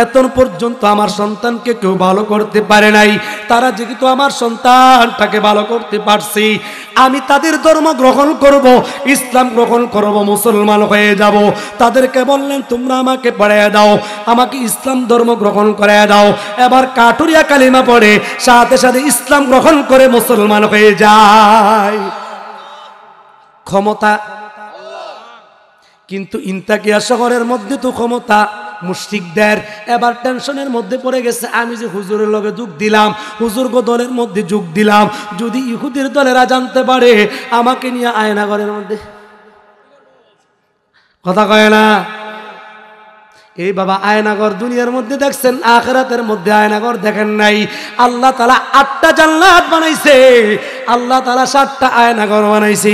এত পর্যন্ত আমার সন্তানকে কেউ ভালো করতে পারে নাই। তারা যেহেতু আমার সন্তানটাকে ভালো করতে পারছি, আমি তাদের ধর্ম গ্রহণ করব, ইসলাম গ্রহণ করব, মুসলমান হয়ে যাব। তাদেরকে বললেন তোমরা আমাকে পড়াইয়া দাও, আমাকে ইসলাম ধর্ম গ্রহণ করাইয়া দাও। এবার কাঠুরিয়া কালিমা পড়ে সাথে সাথে ইসলাম গ্রহণ করে মুসলমান হয়ে যায়। ক্ষমতা। কিন্তু ইন্তাকিয়া শহরের মধ্যে তো ক্ষমতা মুশরিকদের। এবার টেনশনের মধ্যে পড়ে গেছে, আমি যে হুজুরের লগে যোগ দিলাম, হুজুরগো দলের মধ্যে যোগ দিলাম, যদি ইহুদির দলেরা জানতে পারে আমাকে নিয়ে আয়নাঘরের মধ্যে, কথা কয় না? এই বাবা আয়নাঘর দুনিয়ার মধ্যে দেখছেন, আখিরাতের মধ্যে আয়নাঘর দেখেন নাই। আল্লাহ তাআলা 8টা জান্নাত বানাইছে, আল্লাহ তাআলা 7টা আয়নাঘর বানাইছে।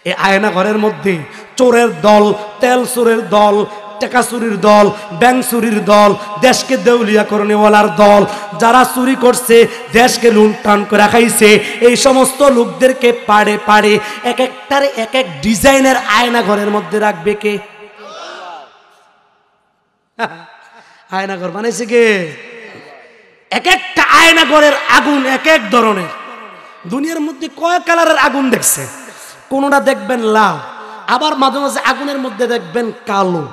এই আয়নাঘরের মধ্যে চোরের দল, তেল চোরের দল, টাকা চুরির দল, ব্যাংক চুরির দল, দেশকে দেউলিয়া করনেওয়ালার দল, যারা চুরি করছে, দেশকে লুণ্ঠন করে খাইছে, এই সমস্ত লোকদেরকে পাড়ে পাড়ে এক একটারে এক এক ডিজাইনের আয়না ঘরের মধ্যে রাখবে কে? আয়না ঘর বানাইছে কে? এক একটা আয়না ঘরের আগুন এক এক ধরনের। দুনিয়ার মধ্যে কয় কালারের আগুন দেখছে? কোনটা দেখবেন লাল, আবার মাঝে মাঝে আগুনের মধ্যে দেখবেন কালো,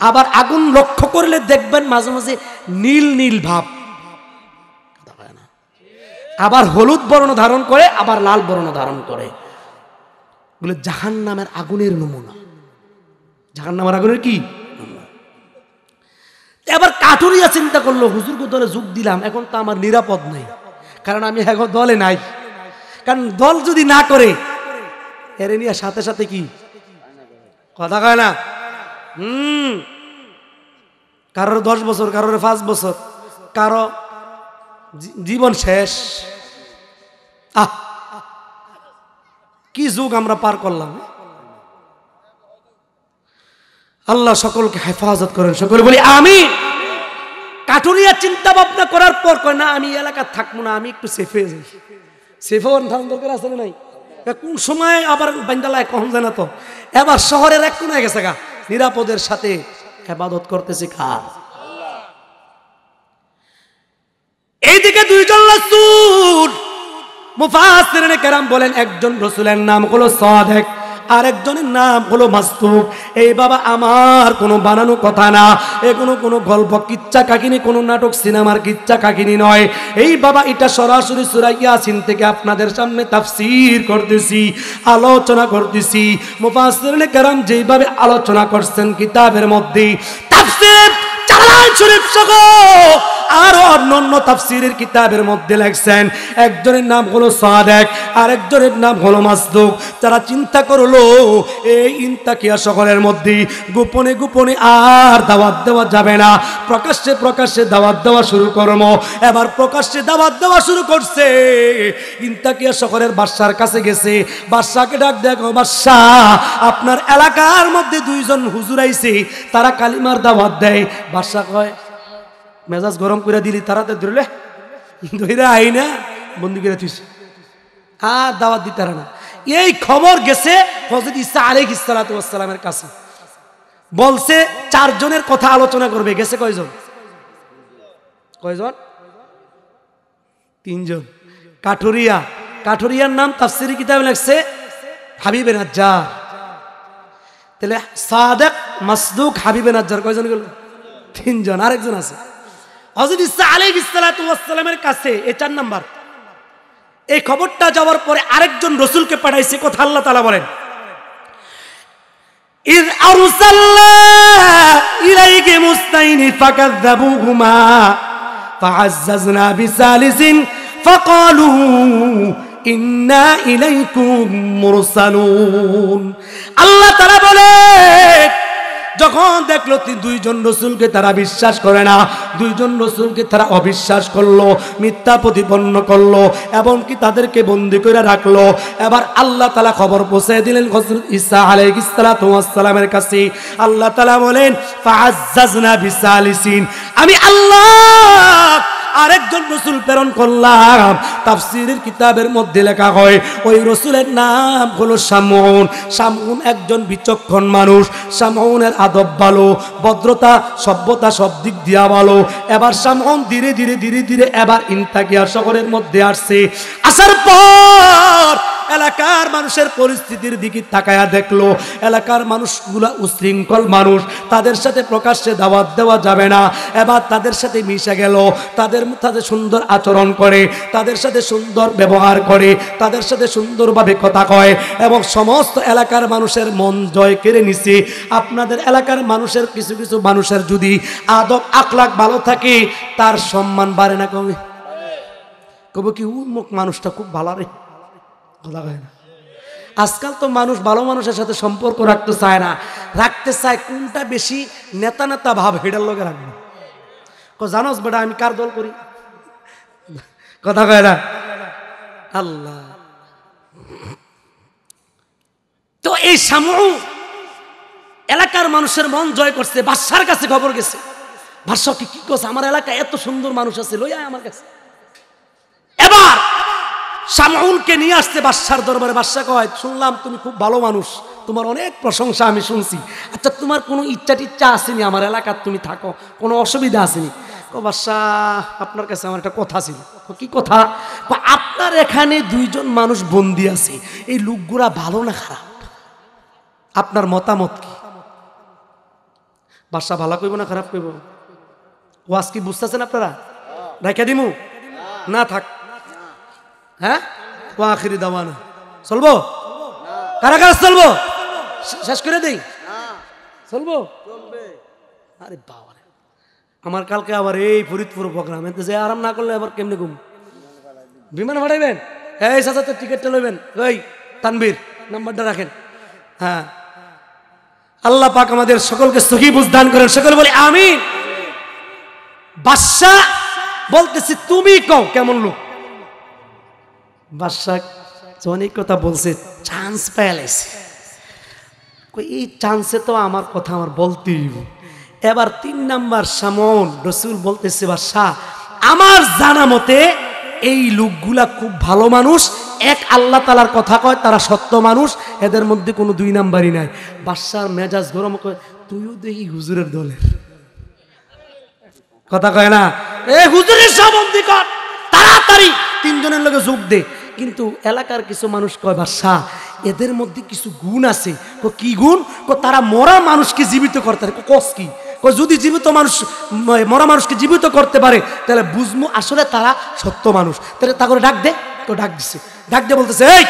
আবার আগুন লক্ষ্য করলে দেখবেন মাঝে মাঝে নীল নীল ভাব, আবার হলুদ বর্ণ ধারণ করে, আবার লাল বর্ণ ধারণ করে। বলে জাহান্নামের আগুনের নমুনা। জাহান্নামের আগুনের কি? এবার কাঠুরিয়া চিন্তা করলো, হুজুরকে দলে যোগ দিলাম, এখন তো আমার নিরাপদ নাই, কারণ আমি এখন দলে নাই। কারণ দল যদি না করে এরে নিয়ে সাথে সাথে কি, কথা কয় না? কারোর 10 বছর, কারোর 5 বছর, কারো জীবন শেষ। কি যুগ আমরা পার করলাম। আল্লাহ সকলকে হেফাজত করেন, সকলে বলি আমিন। কাঠুরিয়া চিন্তা ভাবনা করার পর কয় না আমি এলাকা থাকবো না, আমি একটু সেফে যাই। সেফে দরকার আছে না নাই? কোন সময় আবার বান্দালায় কখন জানা তো এবার শহরের এক কোনায় গেছে গা, নিরাপদের সাথে ইবাদত করতেছে কার? এইদিকে দুইজন রাসূল মুফাসসিরিনে কেরাম বলেন একজন রাসূলের নাম হলো সাদেক, আরেকজনের নাম হলো মাসদুক। এই বাবা আমার কোনো বানানো কথা না, কোনো গল্প কিচ্ছা কাহিনী, কোনো নাটক সিনেমার কিচ্ছা কাহিনী নয়। এই বাবা এটা সরাসরি সূরা ইয়াসিন থেকে আপনাদের সামনে তাফসীর করতেছি, আলোচনা করতেছি। মুফাসসিরিনে কেরাম যেইভাবে আলোচনা করছেন কিতাবের মধ্যে, তাফসীর জালালাইন শরীফ সহ আর অন্যান্য তাফসীরের কিতাবের মধ্যে লেখছেন একজনের নাম হলো সাদেক, আরেকজনের নাম হলো মাসদুক। তারা চিন্তা করলো এই ইন্তাকিয়া শহরের মধ্যে গোপনে গোপনে আর দাওয়াত দেওয়া যাবে না, প্রকাশ্যে প্রকাশ্যে দাওয়াত দেওয়া শুরু করবো। এবার প্রকাশ্যে দাওয়াত দেওয়া শুরু করছে। ইন্তাকিয়া শহরের বাদশার কাছে গেছে, বাদশাকে ডাক দেখো বাদশাহ আপনার এলাকার মধ্যে দুইজন হুজুর আইছে, তারা কালিমার দাওয়াত দেয়। বাদশা কয় মেজাজ গরম করে দিলি, তাড়াতাড়ি ধরলে ধরে আই না বন্দি করে তুই আর দাওয়াত দিতে না। এই খবর গেছে হযরত ঈসা আলাইহিস সালাতু ওয়াস সালামের কাছে, বলছে চারজনের কথা আলোচনা করবে। গেছে কয়জন? তিনজন। কাঠুরিয়ার নাম তাফসীরি কিতাবে লেখছে হাবিবে নাজ্জার। তাহলে সাদেক, মাসদুক, হাবিবে নাজ্জার কয়জন গেল? তিনজন। আরেকজন আছে হযরত ঈসা আলাইহিস সালাতু ওয়াস সালামের কাছে, এই 4 নাম্বার। এই খবরটা যাওয়ার পরে আরেকজন রাসূলকে পাঠাইছে। কথা আল্লাহ তাআলা বলেন ইয আরসালনা ইলাইহি মুস্তাইনি ফাকাযাবুহুমা ফাআজ্জাজনা বিসালিসিন ফাকালু ইন্না ইলাইকুম মুরসালুন। আল্লাহ তাআলা বলে যখন দেখলো দুইজন রাসূলকে তারা বিশ্বাস করে না, দুইজন রাসূলকে তারা অবিশ্বাস করলো, মিথ্যা প্রতিপন্ন করলো, এবং কি তাদেরকে বন্দী করে রাখলো। এবার আল্লাহ তাআলা খবর পৌঁছে দিলেন হযরত ঈসা আলাইহিস সালাতু ওয়াস সালামের কাছে। আল্লাহ তাআলা বলেন ফাআজ্জাজনা বিসালিসিন, আমি আল্লাহ আরেকজন রাসূল প্রেরণ করলাম। তাফসীরের কিতাবের মধ্যে লেখা হয় ওই রাসূলের নাম হলো শামউন। শামউন একজন বিচক্ষণ মানুষ। শামউনের আদব ভালো, ভদ্রতা, সভ্যতা সব দিক দিয়া ভালো। এবার শামউন ধীরে ধীরে এবার ইন্তাকিয়া শহরের মধ্যে আসছে। আসার পর এলাকার মানুষের পরিস্থিতির দিকে তাকায়া দেখলো এলাকার মানুষগুলা উশৃঙ্খল মানুষ, তাদের সাথে প্রকাশ্যে দাওয়াত দেওয়া যাবে না। এবার তাদের সাথে মিশে গেল, তাদের সাথে সুন্দর আচরণ করে, তাদের সাথে সুন্দর ব্যবহার করে, তাদের সাথে সুন্দরভাবে কথা কয়, এবং সমস্ত এলাকার মানুষের মন জয় কেড়ে নিছে। আপনাদের এলাকার মানুষের কিছু কিছু মানুষের যদি আদব আখলাক ভালো থাকে, তার সম্মান বাড়ে না কমে? কবে কি উন্মুখ মানুষটা খুব ভালো রে, আজকাল তো মানুষ ভালো মানুষের সাথে সম্পর্ক রাখতে চায় না, রাখতে চায় কোনটা বেশি নেতা নেতা ভাব হেডার লোকে রাখবে। জানোস বেটা আমি কার দল করি, কথা কয় না। আল্লাহ তো এই শামউন এলাকার মানুষের মন জয় করছে। বাদশার কাছে খবর গেছে, বাদশা কি করছে, আমার এলাকায় এত সুন্দর মানুষ আছে, লই আয় আমার কাছে। এবার শামউনকে নিয়ে আসছে বাদশার দরবারে। বাদশা কয় শুনলাম তুমি খুব ভালো মানুষ, তোমার অনেক প্রশংসা আমি শুনছি। আচ্ছা তোমার কোনো ইচ্ছা টিচ্ছা আসেনি আমার এলাকার তুমি থাকো, কোনো অসুবিধা আসেনি? বাদশাহ আপনার কাছে আমার একটা কথা ছিল। কি কথা? আপনার এখানে দুইজন মানুষ বন্দী আছে, এই লোকগুলা ভালো না খারাপ, আপনার মতামত কি? বাদশা ভালো কইব না খারাপ কইব? ওয়াজ কি বুঝতেছেন আপনারা? রেখে দিমু না থাক? হ্যাঁ আখিরি দাওয়ানা চলবো? কারা কারা চলবো? শেষ করে দেই, চলবো? আরে বাবা, আমার কালকে আবার এই ফরিদপুর প্রোগ্রাম, এতে যে আরাম না করলে আবার কেমনে ঘুম? বিমান ভাড়াইবেন? এই সাথে টিকিটটা লইবেন। ওই তানবীর নাম্বারটা রাখেন। হ্যাঁ, আল্লাহ পাক আমাদের সকলকে সহি বুঝ দান করেন, সকলে বলি আমিন। বাদশা বলতেছি তুমি কও কেমন লোক? বাদশা অনেক কথা বলছে, চান্স পেয়েছে, এই চান্সে তো আমার কথা আমার বলতেই। এবার 3 নাম্বার সামন রসুল বলতেছে, বাদশা আমার জানা মতে এই লোকগুলা খুব ভালো মানুষ, এক আল্লাহ তাআলার কথা কয়, তারা সত্য মানুষ, এদের মধ্যে কোনো 2 নাম্বারই নাই। বাদশার মেজাজ গরম করে, তুইও দেখি হুজুরের দলের কথা কয় না, এ হুজুরের সম্বন্ধে কর, তাড়াতাড়ি 3 জনের লগে যোগ দে। কিন্তু এলাকার কিছু মানুষ কয়, বাদশা এদের মধ্যে কিছু গুণ আছে। কি গুণ? তারা মরা মানুষকে জীবিত করতে পারে। কস কি? যদি জীবিত মানুষ মরা মানুষকে জীবিত করতে পারে তাহলে বুঝবো আসলে তারা সত্য মানুষ। তাহলে তা করে ডাক দে। তো ডাক দিছে, ডাক দিয়ে বলতেছে, এই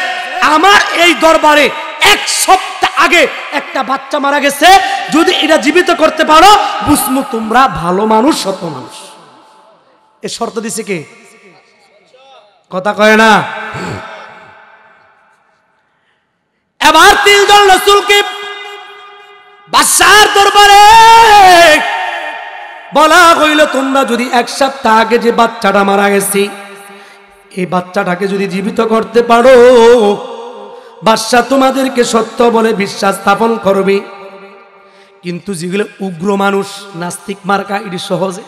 আমার এই দরবারে 1 সপ্তাহ আগে একটা বাচ্চা মারা গেছে, যদি এটা জীবিত করতে পারো বুঝবো তোমরা ভালো মানুষ, সত্য মানুষ। এ শর্ত দিছে কে? কথা কয় না। এবার 3 জন রাসূলকে বাদশার দরবারে বলা হইল, তোমরা যদি 1 সপ্তাহ আগে যে বাচ্চাটা মারা গেছে এই বাচ্চাটাকে যদি জীবিত করতে পারো, বাদশা তোমাদেরকে সত্য বলে বিশ্বাস স্থাপন করবে। কিন্তু যেগুলো উগ্র মানুষ, নাস্তিক মার্কা, এটি সহজে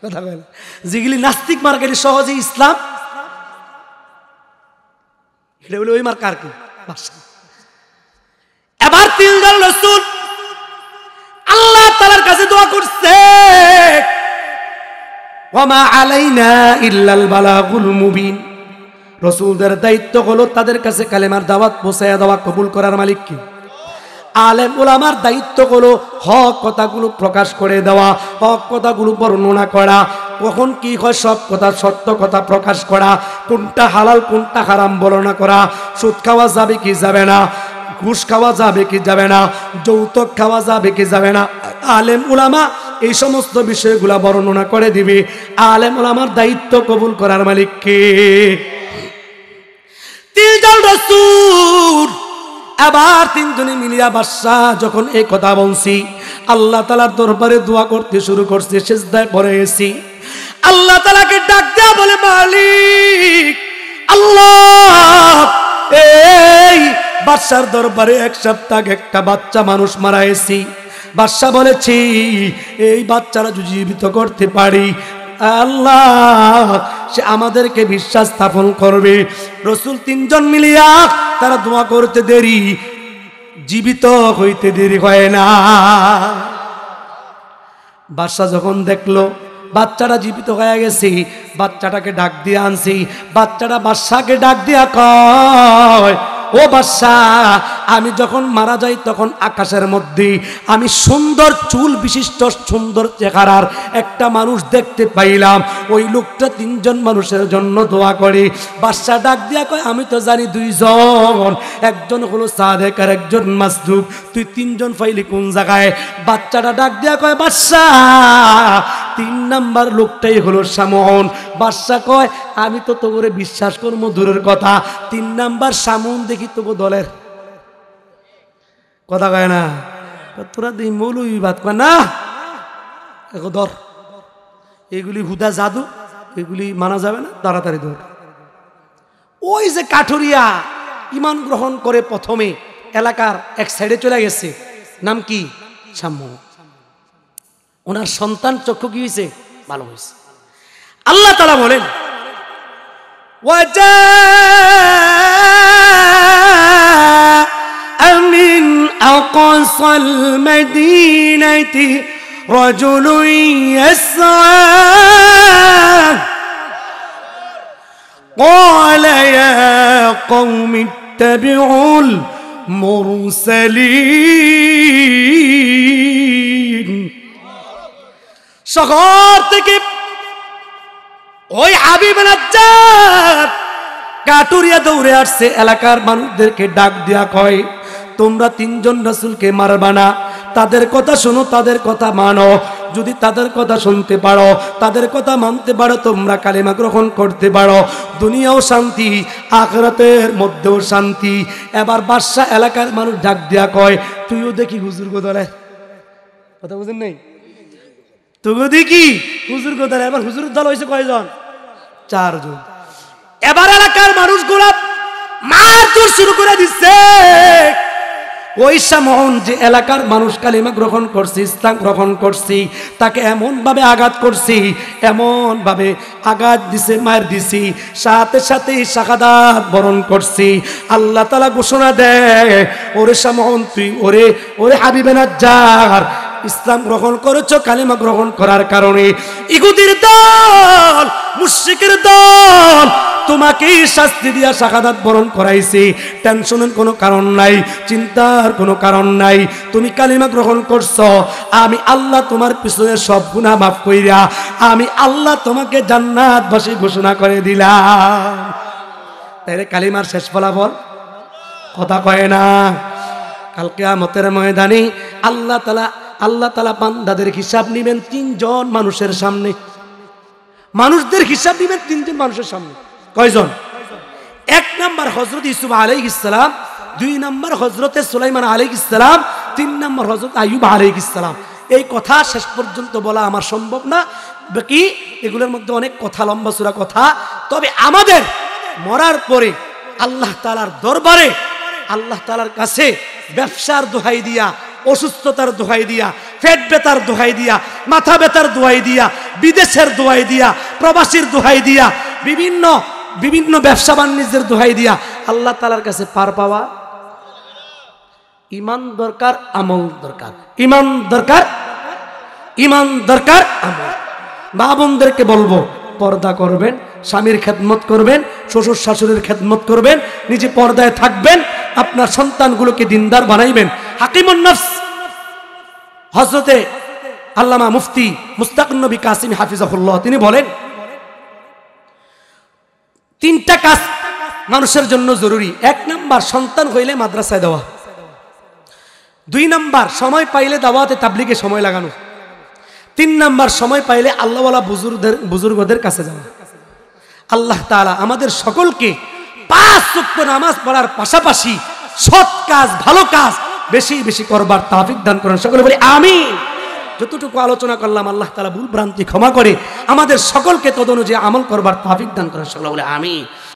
কথা বলে, যেগুলি নাস্তিক মার্কা এটি সহজে ইসলাম, এটা বলে ওই মার্কা আর কি বাদশা। এবার 3 জন রাসূল আল্লাহ তাআলার কাছে দোয়া করছে, ওয়ামা আলাইনা ইল্লাল বালাগুল মুবিন। রাসূলদের দায়িত্ব হলো তাদের কাছে কালেমার দাওয়াত পৌঁছায়া দেওয়া, কবুল করার মালিক কি? আলেম উলামার দায়িত্ব হলো হক কথাগুলো প্রকাশ করে দেওয়া, হক কথাগুলো বর্ণনা করা, কখন কি হয় সব কথা, সত্য কথা প্রকাশ করা, কোনটা হালাল কোনটা হারাম বর্ণনা করা, সুদ খাওয়া যাবে কি যাবে না, ঘুষ খাওয়া যাবে কি যাবে না, যৌতুক খাওয়া যাবে কি যাবে না। আলেম উলামা এই সমস্ত বিষয়গুলা বর্ণনা করে দিবে। আলেম উলামার দায়িত্ব কবুল করার মালিক কে? 3 জন রাসূল। আবার 3 জনে মিলিয়া বাদশা যখন এই কথা বলছি, আল্লাহ তাআলার দরবারে দোয়া করতে শুরু করছে, সিজদায় পড়ে গেছি। আল্লাহ তাআলাকে ডাক দেয়া বলে, মালিক আল্লাহ, এই বাদশার দরবারে 1 সপ্তাহ একটা বাচ্চা মানুষ মারা গেছে। বাদশা বলেছি এই বাচ্চারা যদি জীবিত করতে পারি, আল্লাহ সে আমাদেরকে বিশ্বাস স্থাপন করবে। রাসূল 3 জন মিলিয়া তারা দোয়া করতে দেরি, জীবিত হইতে দেরি হয় না। বাদশা যখন দেখলো বাচ্চাটা জীবিত হয়ে গেছে, বাচ্চাটাকে ডাক দিয়ে আনছি। বাচ্চাটা বাদশাকে ডাক দিয়া কয়, ও বাদশা, আমি যখন মারা যাই তখন আকাশের মধ্যে আমি সুন্দর চুল বিশিষ্ট সুন্দর চেহারার একটা মানুষ দেখতে পাইলাম। ওই লোকটা 3 জন মানুষের জন্য দোয়া করে। বাদশা ডাক দিয়া কয়, আমি তো জানি 2 জন, একজন হলো সাদেক আর একজন মাসদুক, তুই 3 জন পাইলি কোন জায়গায়? বাচ্চাটা ডাক দিয়া কয়, বাদশা 3 নাম্বার লোকটাই হলো শামউন। বাদশা কয়, আমি তো তোরে বিশ্বাস করবো দূরের কথা, 3 নাম্বার শামউন দেখি তোকে দলের কথা কয় না। তোরা দিই মৌলবি বাদ কয় না, ধর এগুলি হুদা জাদু, এগুলি মানা যাবে না, তাড়াতাড়ি ধর। ওই যে কাঠুরিয়া ইমান গ্রহণ করে প্রথমে এলাকার এক সাইডে চলে গেছে, নাম কি? শামউন। ওনার সন্তান চক্ষু কি হয়েছে? ভালো হয়েছে। আল্লাহ তাআলা বলেন, وجاء من أقصى المدينة رجل يسعى قال يا قوم اتبعوا المرسلين। শহর থেকে ওই হাবিব নাজ্জার কাটুরিয়া দৌড়ে আসছে, এলাকার মানুষদেরকে ডাক দিয়া কয়, তোমরা 3 জন রাসূলকে মারবা না, তাদের কথা শোনো, তাদের কথা মানো। যদি তাদের কথা শুনতে পারো, তাদের কথা মানতে পারো, তোমরা কালেমা গ্রহণ করতে পারো, দুনিয়াও শান্তি, আখিরাতের মধ্যেও শান্তি। এবার বাদশা এলাকার মানুষ ডাক দিয়া কয়, তুইও দেখি হুজুর গোদলে কথা বুঝেন নাই, তুইও দেখি হুজুর গোদলে। এবার হুজুর দল হয়েছে কয়জন? 4 জন। এবার এলাকার মানুষগুলা মারধর শুরু করে দিচ্ছে। ওই সমন যে এলাকার মানুষ কালিমা গ্রহণ করছি, ইসলাম গ্রহণ করছি, তাকে এমন ভাবে আঘাত করছি, এমন ভাবে আঘাত দিছে, মার দিছি, সাথে সাথে শাহাদাত বরণ করছি। আল্লাহ তাআলা ঘোষণা দেয়, ওরে সমন তুই ওরে ওরে হাবিবে নাজ্জার, ইসলাম গ্রহণ করেছো কালিমা গ্রহণ করার কারণে ইহুদির দল, মুশরিকের দল তোমাকেই শাস্তি দিয়া শাহাদাত বরণ করাইছে। টেনশনের কোনো কারণ নাই, চিন্তার কোনো কারণ নাই। তুমি কালিমা গ্রহণ করছো, আমি আল্লাহ তোমার পিছনে সব গুনাহ মাফ কইরা আমি আল্লাহ তোমাকে জান্নাতবাসী ঘোষণা করে দিলাম। তাইলে কালিমার শেষ ফলাফল কথা কয় না। কাল কিয়ামতের ময়দানে আল্লাহ তাআলা বান্দাদের হিসাব নেবেন তিনজন মানুষের সামনে। মানুষদের হিসাব নেবেন তিনজন মানুষের সামনে। কয়জন? এক নাম্বার হযরত ইউসুফ আলাইহিস সালাম, দুই নাম্বার হযরতে সুলাইমান আলাইহিস সালাম, তিন নাম্বার হযরত আইয়ুব আলাইহিস সালাম। এই কথা শেষ পর্যন্ত বলা আমার সম্ভব না, বাকি এগুলোর মধ্যে অনেক কথা, লম্বা চূড়া কথা। তবে আমাদের মরার পরে আল্লাহ তাআলার দরবারে, আল্লাহ তাআলার কাছে ব্যবসার দোহাই দিয়া, অসুস্থতার দোহাই দিয়া, পেট ব্যথার দোহাই দিয়া, মাথা ব্যথার দোহাই দিয়া, বিদেশের দোহাই দিয়া, প্রবাসীর দোহাই দিয়া, বিভিন্ন ব্যবসা বাণিজ্যের দোহাই দিয়া আল্লাহ তাআলার কাছে পার পাওয়া ঈমান দরকার, আমল দরকার। ঈমান দরকার, ঈমান দরকার, আমল। মা বোনদেরকে বলবো, পর্দা করবেন, স্বামীর খেদমত করবেন, শ্বশুর শাশুড়ির খেদমত করবেন, নিজে পর্দায় থাকবেন, আপনার সন্তানগুলোকে দিনদার বানাইবেন। হাকিমুন নফস হযরতে আল্লামা মুফতি মুস্তাকুন নবী কাসিমি হাফিজাহুল্লাহ তিনি বলেন, তিনটা কাজ মানুষের জন্য জরুরি। এক নাম্বার, সন্তান হইলে মাদ্রাসায় দেওয়া। দুই নাম্বার, সময় পাইলে দাওয়াতে তাবলীগে সময় লাগানো। তিন নাম্বার, সময় পাইলে আল্লাহওয়ালা বুজুর্গদের কাছে যাওয়া। আল্লাহ তাআলা আমাদের সকলকে 5 ওয়াক্ত নামাজ পড়ার পাশাপাশি সৎ কাজ, ভালো কাজ বেশি বেশি করবার তৌফিক দান করেন। সকলে বলি আমিন। যতটুকু আলোচনা করলাম আল্লাহ তাআলা ভুল ভ্রান্তি ক্ষমা করে আমাদের সকলকে তদনুযায়ী আমল করবার তৌফিক দান করেন। সকলে বলি আমিন।